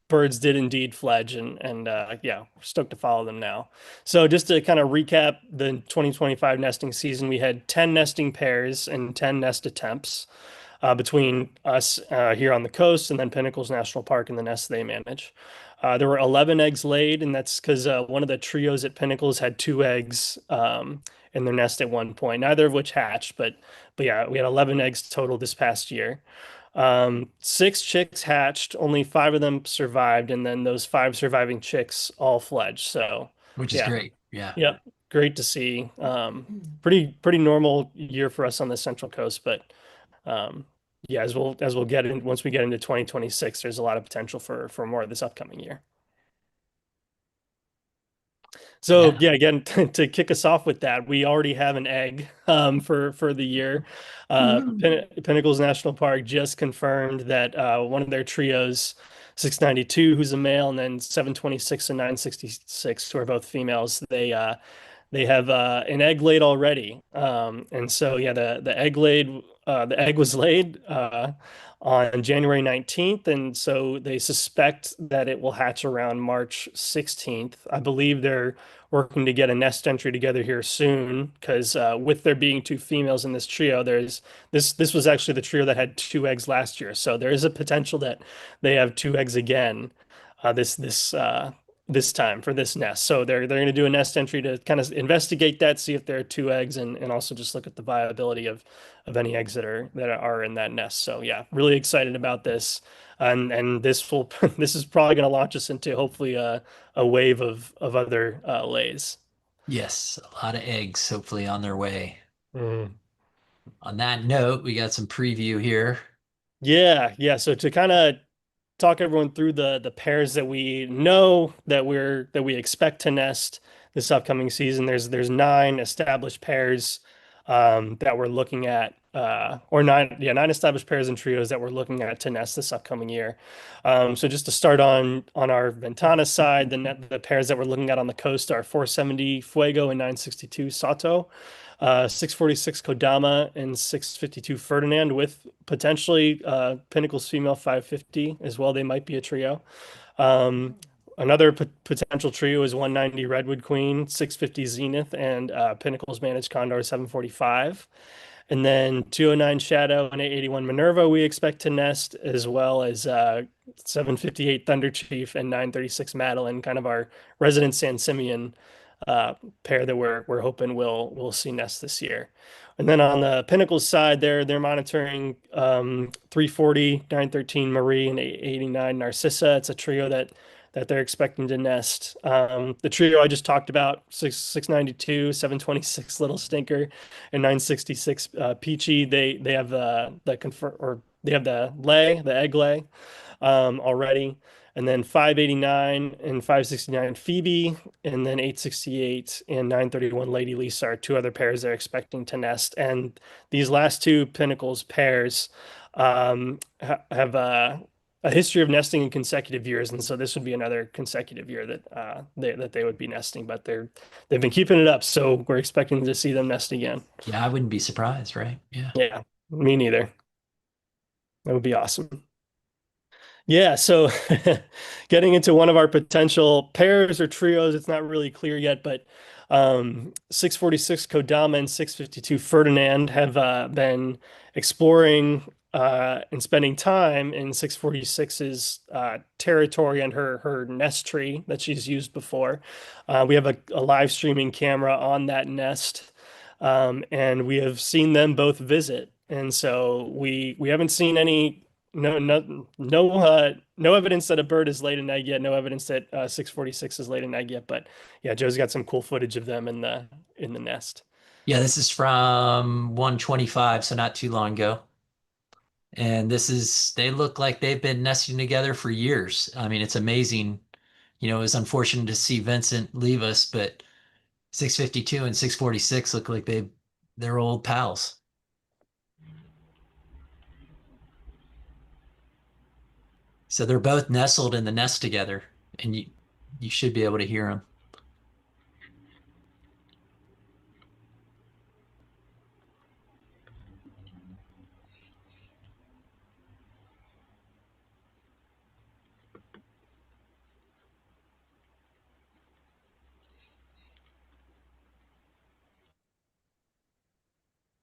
birds did indeed fledge, and yeah, we're stoked to follow them now. So just to kind of recap the 2025 nesting season, we had 10 nesting pairs and 10 nest attempts between us here on the coast, and then Pinnacles National Park and the nests they manage. There were 11 eggs laid, and that's because one of the trios at Pinnacles had 2 eggs in their nest at one point, neither of which hatched, but yeah, we had 11 eggs total this past year. 6 chicks hatched, only 5 of them survived, and then those 5 surviving chicks all fledged. So Which is yeah, great. Yeah. yeah, great to see. Pretty normal year for us on the Central Coast, but yeah, as we'll get in, once we get into 2026, there's a lot of potential for more of this upcoming year. So yeah, again, to kick us off with that, we already have an egg for the year. Pinnacles National Park just confirmed that one of their trios, 692, who's a male, and then 726 and 966, who are both females, they have an egg laid already. And so yeah, the egg was laid on January 19th, and so they suspect that it will hatch around March 16th. I believe they're working to get a nest entry together here soon, because with there being 2 females in this trio, this was actually the trio that had 2 eggs last year. So there is a potential that they have 2 eggs again this time for this nest. So they're going to do a nest entry to kind of investigate that, see if there are 2 eggs, and also just look at the viability of any eggs that are in that nest. So yeah, really excited about this. And this is probably going to launch us into hopefully a wave of other lays. Yes, a lot of eggs hopefully on their way. Mm. On that note, we got some preview here. Yeah. So to kind of talk everyone through the pairs that we know that we expect to nest this upcoming season. There's 9 established pairs that we're looking at, or 9 established pairs and trios that we're looking at to nest this upcoming year. So just to start on our Ventana side, the pairs that we're looking at on the coast are 470 Fuego and 962 Sato, 646 Kodama and 652 Ferdinand, with potentially Pinnacle's female 550 as well. They might be a trio. Another potential trio is 190 Redwood Queen, 650 Zenith, and Pinnacle's Managed Condor 745. And then 209 Shadow and 881 Minerva we expect to nest, as well as 758 Thunder Chief and 936 Madeline, kind of our resident San Simeon pair that we're hoping we'll see nest this year. And then on the Pinnacles side, they're monitoring 340, 913 Marie, and 889 Narcissa. It's a trio that they're expecting to nest. The trio I just talked about, 692, 726 Little Stinker, and 966 Peachy. They have they have the egg lay already. And then 589 and 569 Phoebe, and then 868 and 931 Lady Lisa are 2 other pairs they're expecting to nest. And these last 2 Pinnacles pairs have a history of nesting in consecutive years, and so this would be another consecutive year that they would be nesting. But they've been keeping it up, so we're expecting to see them nest again. Yeah, I wouldn't be surprised, right? Yeah. Yeah, me neither. That would be awesome. Yeah, so getting into one of our potential pairs or trios, it's not really clear yet, but 646 Kodama and 652 Ferdinand have been exploring and spending time in 646's territory and her nest tree that she's used before. We have a live streaming camera on that nest, and we have seen them both visit. And so we haven't seen any no evidence that a bird has laid an egg yet. No evidence that 646 has laid an egg yet. But yeah, Joe's got some cool footage of them in the nest. Yeah, this is from 125, so not too long ago. And they look like they've been nesting together for years. I mean, it's amazing. You know, it was unfortunate to see Vincent leave us, but 652 and 646 look like they're old pals. So they're both nestled in the nest together, and you should be able to hear them.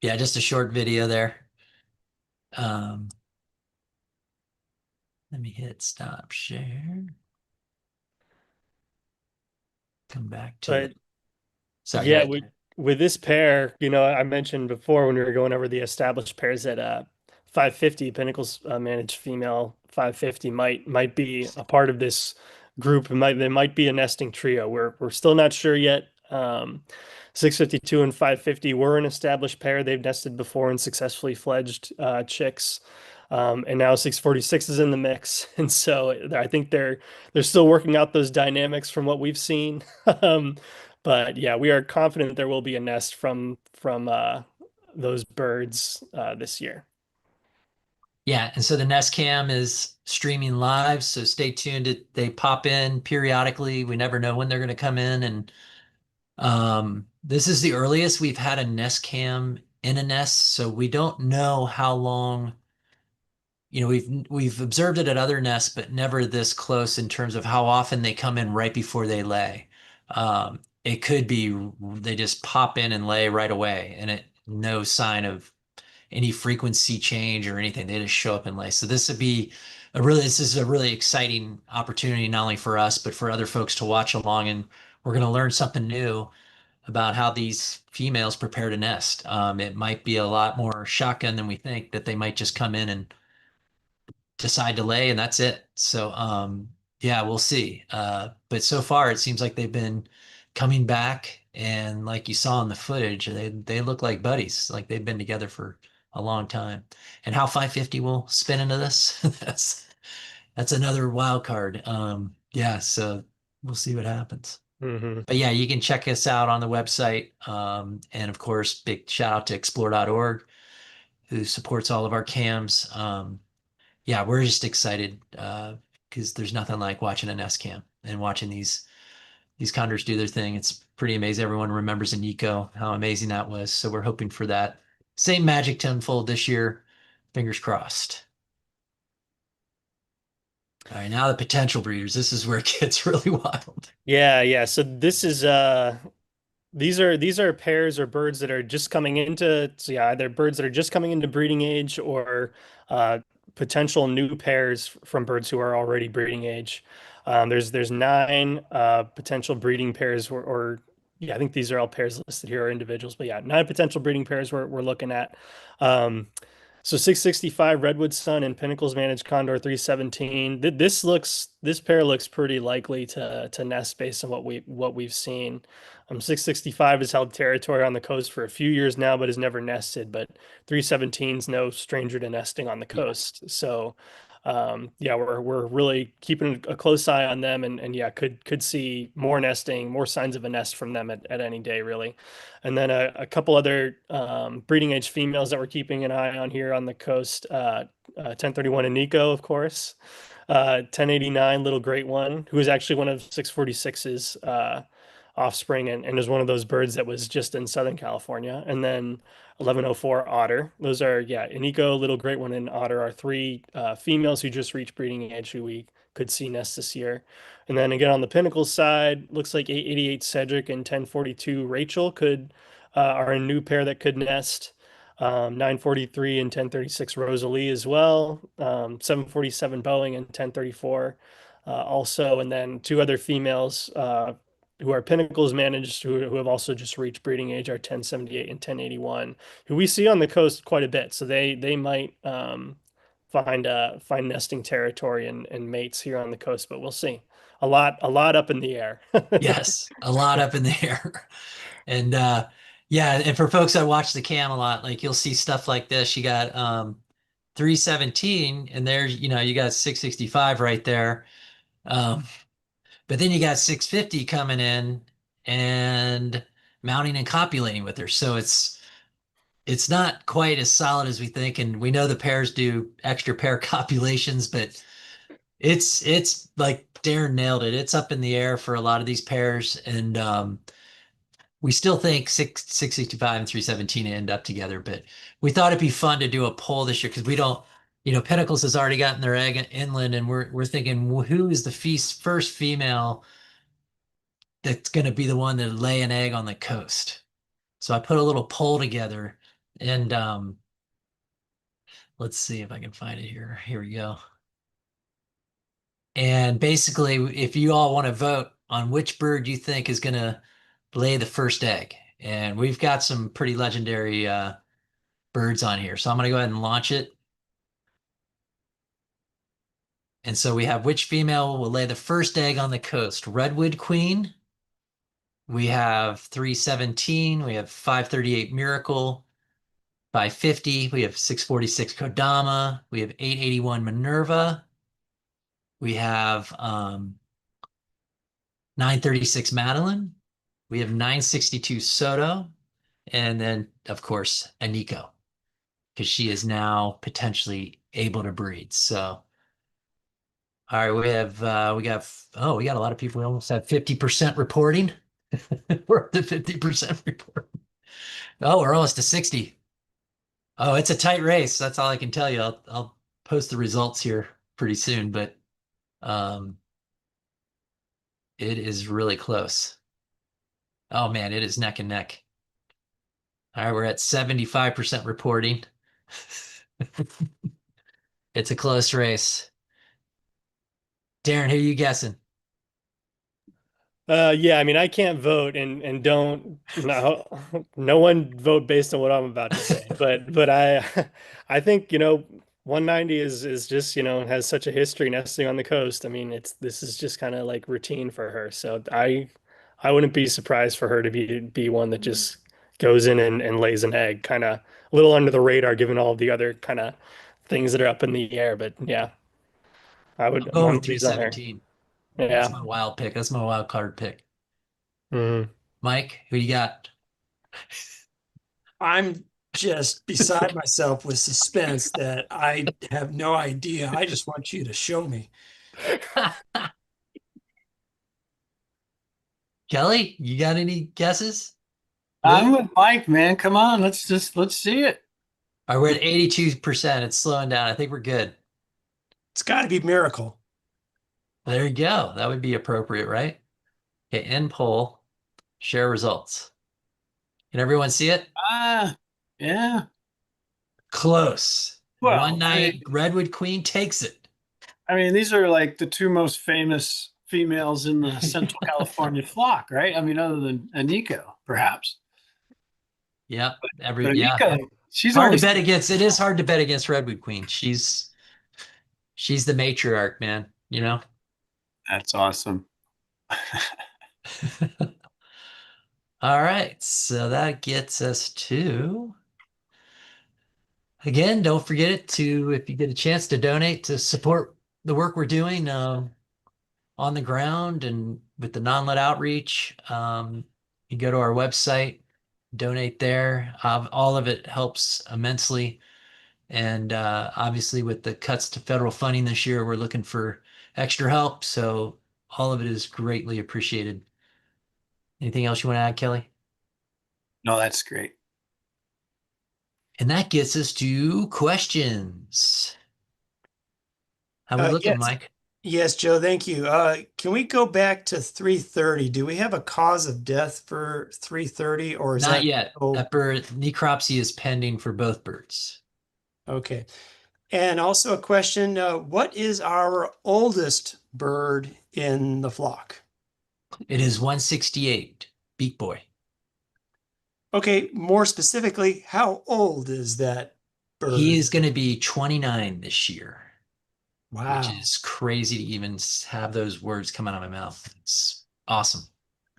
Yeah, just a short video there. Let me hit stop share. Come back to But it. Sorry, yeah, go ahead. with this pair, I mentioned before when we were going over the established pairs that 550 Pinnacle's managed female 550 might be a part of this group. They might be a nesting trio. We're still not sure yet. 652 and 550 were an established pair. They've nested before and successfully fledged chicks. And now 646 is in the mix. And so I think they're still working out those dynamics from what we've seen. But yeah, we are confident there will be a nest from those birds this year. Yeah, and so the Nest Cam is streaming live, so stay tuned. They pop in periodically. We never know when they're going to come in, and this is the earliest we've had a Nest Cam in a nest, so we don't know how long. You know, we've observed it at other nests, but never this close in terms of how often they come in right before they lay. It could be they just pop in and lay right away, and no sign of any frequency change or anything. They just show up and lay. So this is a really exciting opportunity, not only for us, but for other folks to watch along. And we're going to learn something new about how these females prepare to nest. It might be a lot more shotgun than we think, that they might just come in and decide to lay and that's it. So, yeah, we'll see. But so far it seems like they've been coming back, and like you saw in the footage, they look like buddies, like they've been together for a long time. And how 550 will spin into this, that's another wild card. Yeah, so we'll see what happens. But yeah, you can check us out on the website. And of course, big shout out to explore.org, who supports all of our cams. Yeah, we're just excited because there's nothing like watching a nest cam and watching these condors do their thing. It's pretty amazing. Everyone remembers Nico, how amazing that was. So we're hoping for that same magic to unfold this year. Fingers crossed. All right, now the potential breeders. This is where it gets really wild. Yeah. So this is these are pairs or birds that are just coming into, so yeah, either birds that are just coming into breeding age or uh, potential new pairs from birds who are already breeding age. There's nine potential breeding pairs or yeah, I think these are all pairs listed here are individuals, but yeah, nine potential breeding pairs we're looking at. Um, so 665 Redwood Sun and Pinnacles Managed Condor 317. This pair looks pretty likely to nest based on what we've seen. 665 has held territory on the coast for a few years now, but has never nested. But 317 is no stranger to nesting on the Yeah. coast. So yeah, we're really keeping a close eye on them and yeah, could see more nesting, more signs of a nest from them at any day, really. And then a couple other breeding age females that we're keeping an eye on here on the coast. 1031 and Nico, of course. 1089 Little Great One, who is actually one of 646's offspring and is one of those birds that was just in Southern California. And then 1104 Otter. Those are, yeah, Iniko, Little Great One, and Otter are three females who just reached breeding age who we could see nest this year. And then again on the Pinnacle side, looks like 888 Cedric and 1042 Rachel are a new pair that could nest. 943 and 1036 Rosalie as well. 747 Boeing and 1034 also. And then two other females who are Pinnacles managed who have also just reached breeding age are 1078 and 1081, who we see on the coast quite a bit. So they might find nesting territory and mates here on the coast, but we'll see. A lot up in the air. Yes, a lot up in the air. And yeah, and for folks that watch the cam a lot, like you'll see stuff like this. You got 317 and there's, you got 665 right there. Um, but then you got 650 coming in and mounting and copulating with her. So it's not quite as solid as we think. And we know the pairs do extra pair copulations, but it's like Darren nailed it. It's up in the air for a lot of these pairs. And we still think 665 and 317 end up together, but we thought it'd be fun to do a poll this year because we don't, Pinnacles has already gotten their egg inland, and we're thinking, well, who is the first female that's going to be the one that lay an egg on the coast? So I put a little poll together, and let's see if I can find it here. Here we go. And basically, if you all want to vote on which bird you think is going to lay the first egg, and we've got some pretty legendary birds on here. So I'm going to go ahead and launch it. And so we have which female will lay the first egg on the coast? Redwood Queen. We have 317. We have 538 Miracle. 550. We have 646 Kodama. We have 881 Minerva. We have 936 Madeline. We have 962 Soto. And then, of course, Aniko, because she is now potentially able to breed. So, all right, we got a lot of people. We almost have 50% reporting. We're up to 50% reporting. Oh, we're almost to 60. Oh, it's a tight race. That's all I can tell you. I'll post the results here pretty soon, but it is really close. Oh man, it is neck and neck. All right, we're at 75% reporting. It's a close race. Darren, who are you guessing? Yeah, I mean, I can't vote and don't no one vote based on what I'm about to say. But I think, 190 is just, has such a history nesting on the coast. I mean, this is just kind of like routine for her. So I wouldn't be surprised for her to be one that just goes in and lays an egg, kind of a little under the radar given all the other kind of things that are up in the air. But yeah, I'll go I'm with pleased on her. 317. That's Yeah. my wild pick. That's my wild card pick. Mhm. Mike, who you got? I'm just beside myself with suspense that I have no idea. I just want you to show me. Kelly, you got any guesses? I'm Lou? with Mike, man. Come on, let's see it. All right, we're at 82%. It's slowing down. I think we're good. It's got to be Miracle. There you go. That would be appropriate, right? Okay, end poll, share results. Can everyone see it? Ah, yeah. Close. One Well, I mean, night, Redwood Queen takes it. these are like the two most famous females in the Central California flock, right? I mean, other than Aniko, perhaps. Yep. But Yeah. Aniko, she's Hard to always bet against. It is hard to bet against Redwood Queen. She's the matriarch, man, you know? that's awesome. All right. So that gets us to, again, don't forget it to, if you get a chance to donate to support the work we're doing on the ground and with the non-lead outreach. You go to our website, donate there. All of it helps immensely. And obviously, with the cuts to federal funding this year, we're looking for extra help. So all of it is greatly appreciated. Anything else you want to add, Kelly? No, that's great. And that gets us to questions. How we looking, Yes, Mike? yes, Joe, thank you. Can we go back to 330? Do we have a cause of death for 330 or is Not that yet. oh, That bird necropsy is pending for both birds. okay? And also a question, what is our oldest bird in the flock? It is 168, Beak Boy. Okay, more specifically, how old is that He bird? is going to be 29 this year, which Wow. is crazy to even have those words come out of my mouth. It's awesome.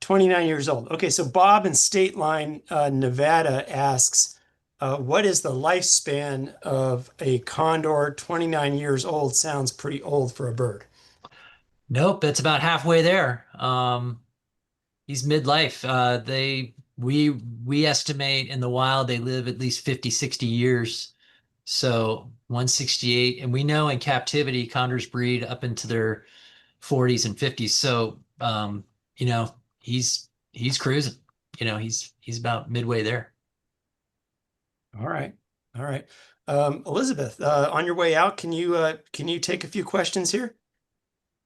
29 years old. Okay, so Bob in State Line, Nevada asks, what is the lifespan of a condor? 29 years old sounds pretty old for a bird. Nope, that's about halfway there. He's midlife. We estimate in the wild they live at least 50, 60 years. So 168, and we know in captivity condors breed up into their 40s and 50s. So you know, he's cruising. He's about midway there. All right. All right. Elizabeth, on your way out, can you take a few questions here?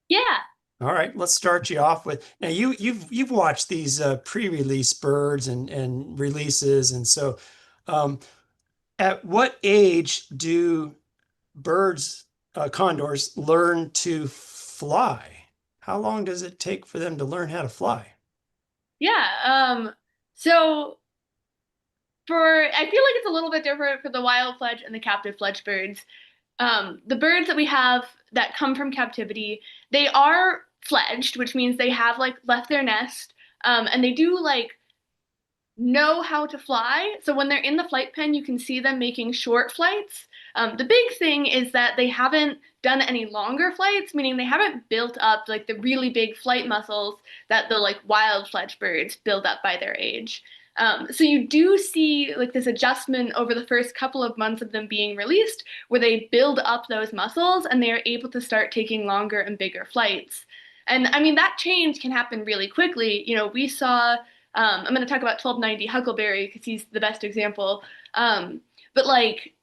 Yeah. All right, let's start you off with now you've watched these pre-release birds and releases, and so at what age do birds, condors, learn to fly? How long does it take for them to learn how to fly? Yeah. So I feel like it's a little bit different for the wild fledged and the captive fledged birds. The birds that we have that come from captivity, they are fledged, which means they have like left their nest, and they do like know how to fly. So when they're in the flight pen, you can see them making short flights. The big thing is that they haven't done any longer flights, meaning they haven't built up like the really big flight muscles that the like wild fledged birds build up by their age. So you do see like this adjustment over the first couple of months of them being released, where they build up those muscles and they are able to start taking longer and bigger flights. And I mean that change can happen really quickly. We saw I'm going to talk about 1290 Huckleberry because he's the best example. But like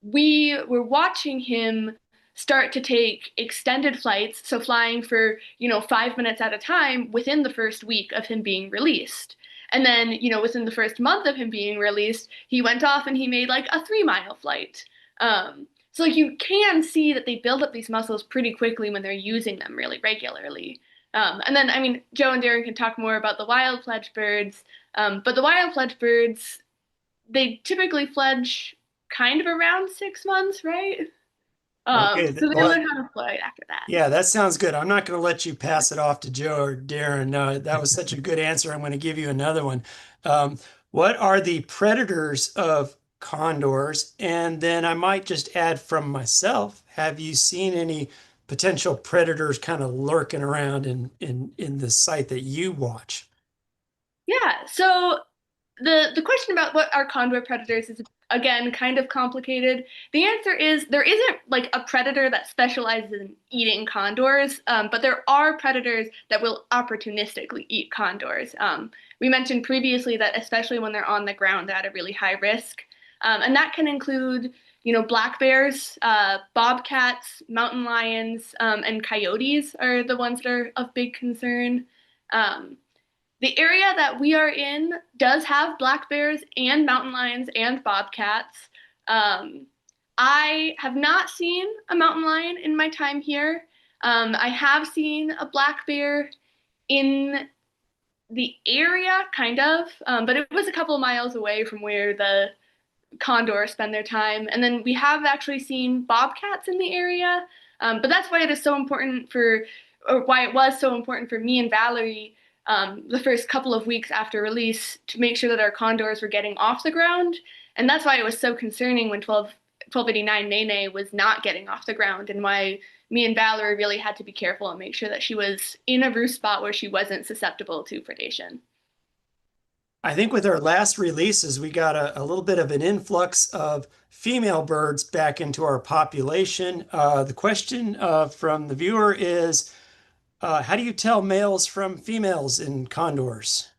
we were watching him start to take extended flights, so flying for, 5 minutes at a time within the first week of him being released. And then, within the first month of him being released, he went off and he made like a 3 mile flight. So like you can see that they build up these muscles pretty quickly when they're using them really regularly. And then, I mean, Joe and Darren can talk more about the wild fledged birds, but the wild fledged birds, they typically fledge kind of around 6 months, right? Okay, So they learn how to fly after that. yeah, that sounds good. I'm not going to let you pass it off to Joe or Darren. No, that was such a good answer. I'm going to give you another one. What are the predators of condors? And then I might just add from myself, have you seen any potential predators kind of lurking around in the site that you watch? Yeah, so the question about what are condor predators is again kind of complicated. The answer is there isn't like a predator that specializes in eating condors, but there are predators that will opportunistically eat condors. We mentioned previously that especially when they're on the ground, they're at a really high risk, and that can include black bears, bobcats, mountain lions, and coyotes are the ones that are of big concern. Um, the area that we are in does have black bears and mountain lions and bobcats. Um, I have not seen a mountain lion in my time here. I have seen a black bear in the area, kind of, but it was a couple of miles away from where the condors spend their time. And then we have actually seen bobcats in the area, but that's why it is so important or why it was so important for me and Valerie the first couple of weeks after release to make sure that our condors were getting off the ground. And that's why it was so concerning when 1289 Nene was not getting off the ground, and why me and Valerie really had to be careful and make sure that she was in a roost spot where she wasn't susceptible to predation. I think with our last releases, we got a little bit of an influx of female birds back into our population. The question from the viewer is, how do you tell males from females in condors?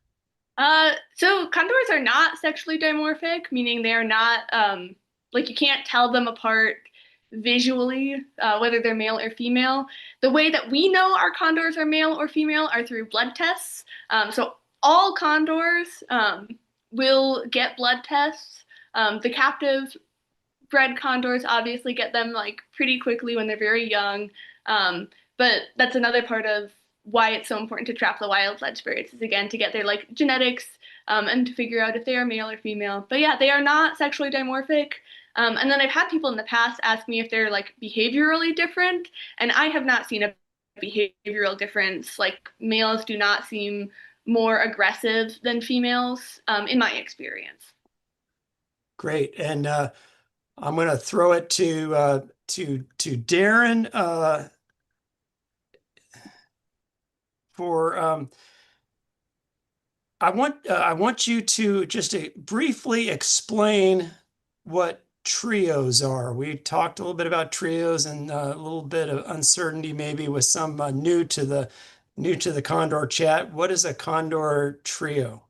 So condors are not sexually dimorphic, meaning they are not like you can't tell them apart visually, whether they're male or female. The way that we know our condors are male or female are through blood tests. So all condors will get blood tests. The captive bred condors obviously get them like pretty quickly when they're very young. But that's another part of why it's so important to trap the wild fledged birds is again to get their like genetics and to figure out if they are male or female. But yeah, they are not sexually dimorphic. And then I've had people in the past ask me if they're like behaviorally different, and I have not seen a behavioral difference. Like males do not seem more aggressive than females in my experience. Great. And I'm going to throw it to Darren for I want you to just briefly explain what trios are. We talked a little bit about trios and a little bit of uncertainty maybe with some new to the Condor chat. What is a Condor trio?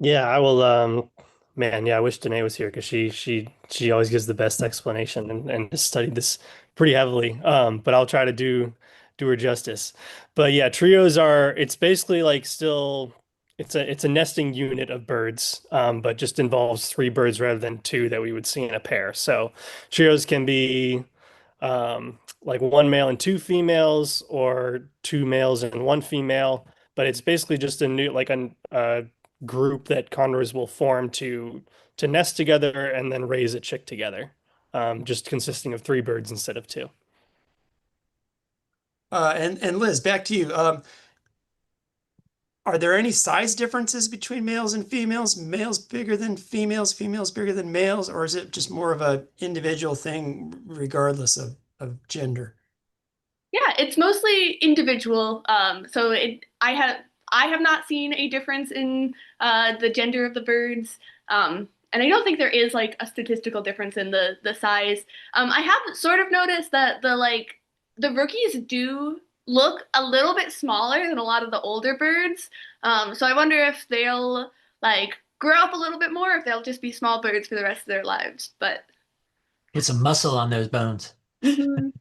Yeah, I will. Man, yeah, I wish Danae was here because she always gives the best explanation and has studied this pretty heavily. But I'll try to do her justice. But yeah, trios are. It's basically like still. It's a nesting unit of birds, but just involves three birds rather than two that we would see in a pair. So trios can be like one male and two females, or two males and one female. But it's basically just a new like a group that condors will form to nest together and then raise a chick together, just consisting of three birds instead of two. And Liz, back to you. Are there any size differences between males and females? Males bigger than females, females bigger than males, or is it just more of an individual thing regardless of gender? Yeah, it's mostly individual. I have not seen a difference in the gender of the birds, and I don't think there is like a statistical difference in the size. I have sort of noticed that the rookies do look a little bit smaller than a lot of the older birds. So I wonder if they'll like grow up a little bit more, if they'll just be small birds for the rest of their lives. But Get some muscle on those bones. mhm,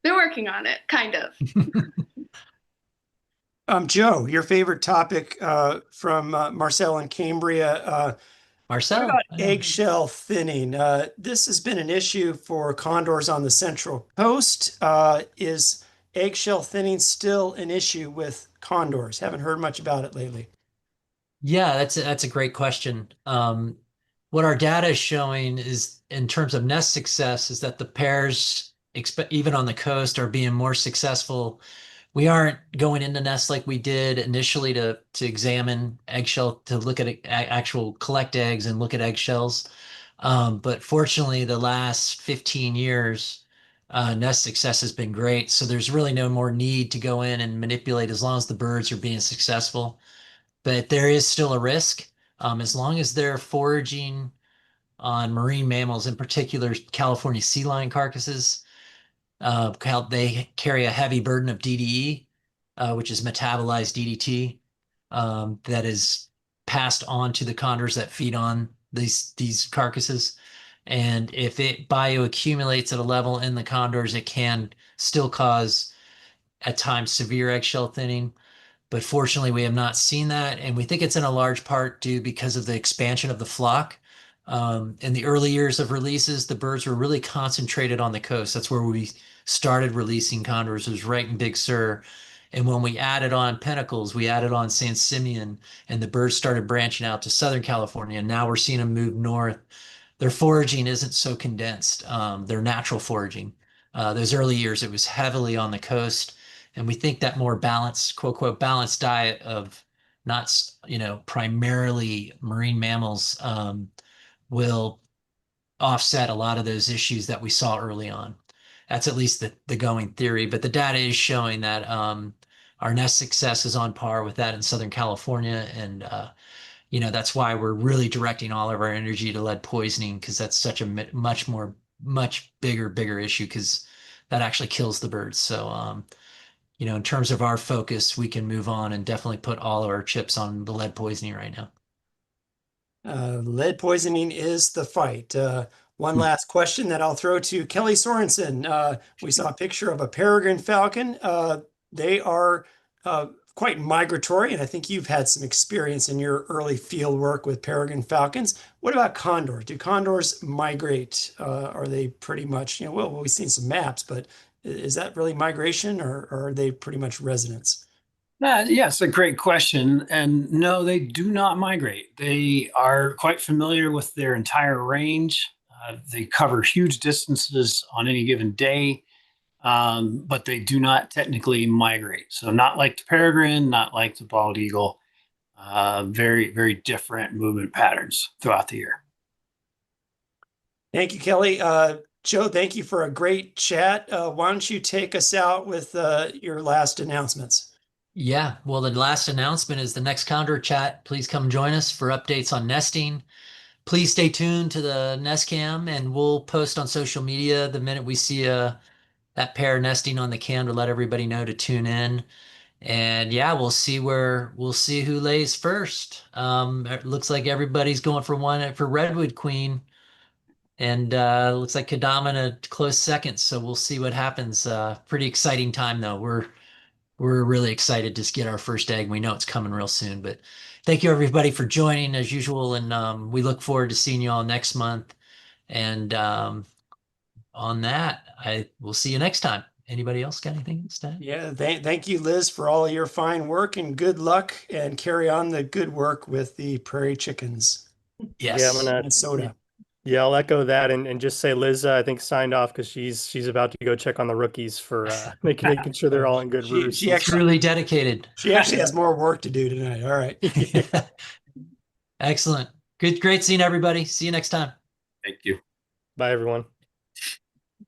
they're working on it, kind of. Joe, your favorite topic from Marcel and Cambria. What Marcel. about eggshell thinning? This has been an issue for condors on the Central Coast. Is eggshell thinning still an issue with condors? Haven't heard much about it lately. Yeah, that's a great question. What our data is showing is in terms of nest success is that the pairs, even on the coast, are being more successful. We aren't going into nests like we did initially to examine eggshell, to look at actual collect eggs and look at eggshells. But fortunately, the last 15 years, nest success has been great. So there's really no more need to go in and manipulate as long as the birds are being successful. but there is still a risk. As long as they're foraging on marine mammals, in particular California sea lion carcasses, they carry a heavy burden of DDE, which is metabolized DDT, that is passed on to the condors that feed on these carcasses. And if it bioaccumulates at a level in the condors, it can still cause at times severe eggshell thinning. But fortunately, we have not seen that. And we think it's in a large part due because of the expansion of the flock. In the early years of releases, the birds were really concentrated on the coast. That's where we started releasing condors, was right in Big Sur. And when we added on pinnacles, we added on San Simeon, and the birds started branching out to Southern California. And now we're seeing them move north. Their foraging isn't so condensed. Their natural foraging. Those early years, it was heavily on the coast. And we think that more balanced, quote, quote, balanced diet of not, primarily marine mammals will offset a lot of those issues that we saw early on. That's at least the going theory, but the data is showing that our nest success is on par with that in Southern California. And, that's why we're really directing all of our energy to lead poisoning, because that's such a much bigger issue, because that actually kills the birds. So, in terms of our focus, we can move on and definitely put all of our chips on the lead poisoning right now. Lead poisoning is the fight. One last question that I'll throw to Kelly Sorensen. We saw a picture of a peregrine falcon. They are quite migratory, and I think you've had some experience in your early field work with peregrine falcons. What about condors? Do condors migrate? Are they pretty much, well, we've seen some maps, but is that really migration, or are they pretty much residents? Yes, a great question. And no, they do not migrate. They are quite familiar with their entire range. They cover huge distances on any given day, but they do not technically migrate. So not like the peregrine, not like the bald eagle. Very, very different movement patterns throughout the year. Thank you, Kelly. Joe, thank you for a great chat. Why don't you take us out with your last announcements? Yeah, well, the last announcement is the next Condor Chat. Please come join us for updates on nesting. Please stay tuned to the nest cam, and we'll post on social media the minute we see that pair nesting on the cam to let everybody know to tune in. And yeah, we'll see who lays first. It looks like everybody's going for Redwood Queen, and looks like Kadama in a close second. So we'll see what happens. Pretty exciting time though. We're really excited to get our first egg. We know it's coming real soon, but thank you everybody for joining as usual. And we look forward to seeing you all next month. And on that, I will see you next time. Anybody else got anything to say? Yeah, thank you, Liz, for all of your fine work, and good luck, and carry on the good work with the prairie chickens. Yes. Yeah, I'm gonna Minnesota. Yeah, I'll echo that and just say Liz, I think signed off because she's about to go check on the rookies for making sure they're all in good roosts. She actually Truly dedicated. She actually has more work to do tonight. All right. Excellent. Great seeing everybody. See you next time. Thank you. Bye, everyone.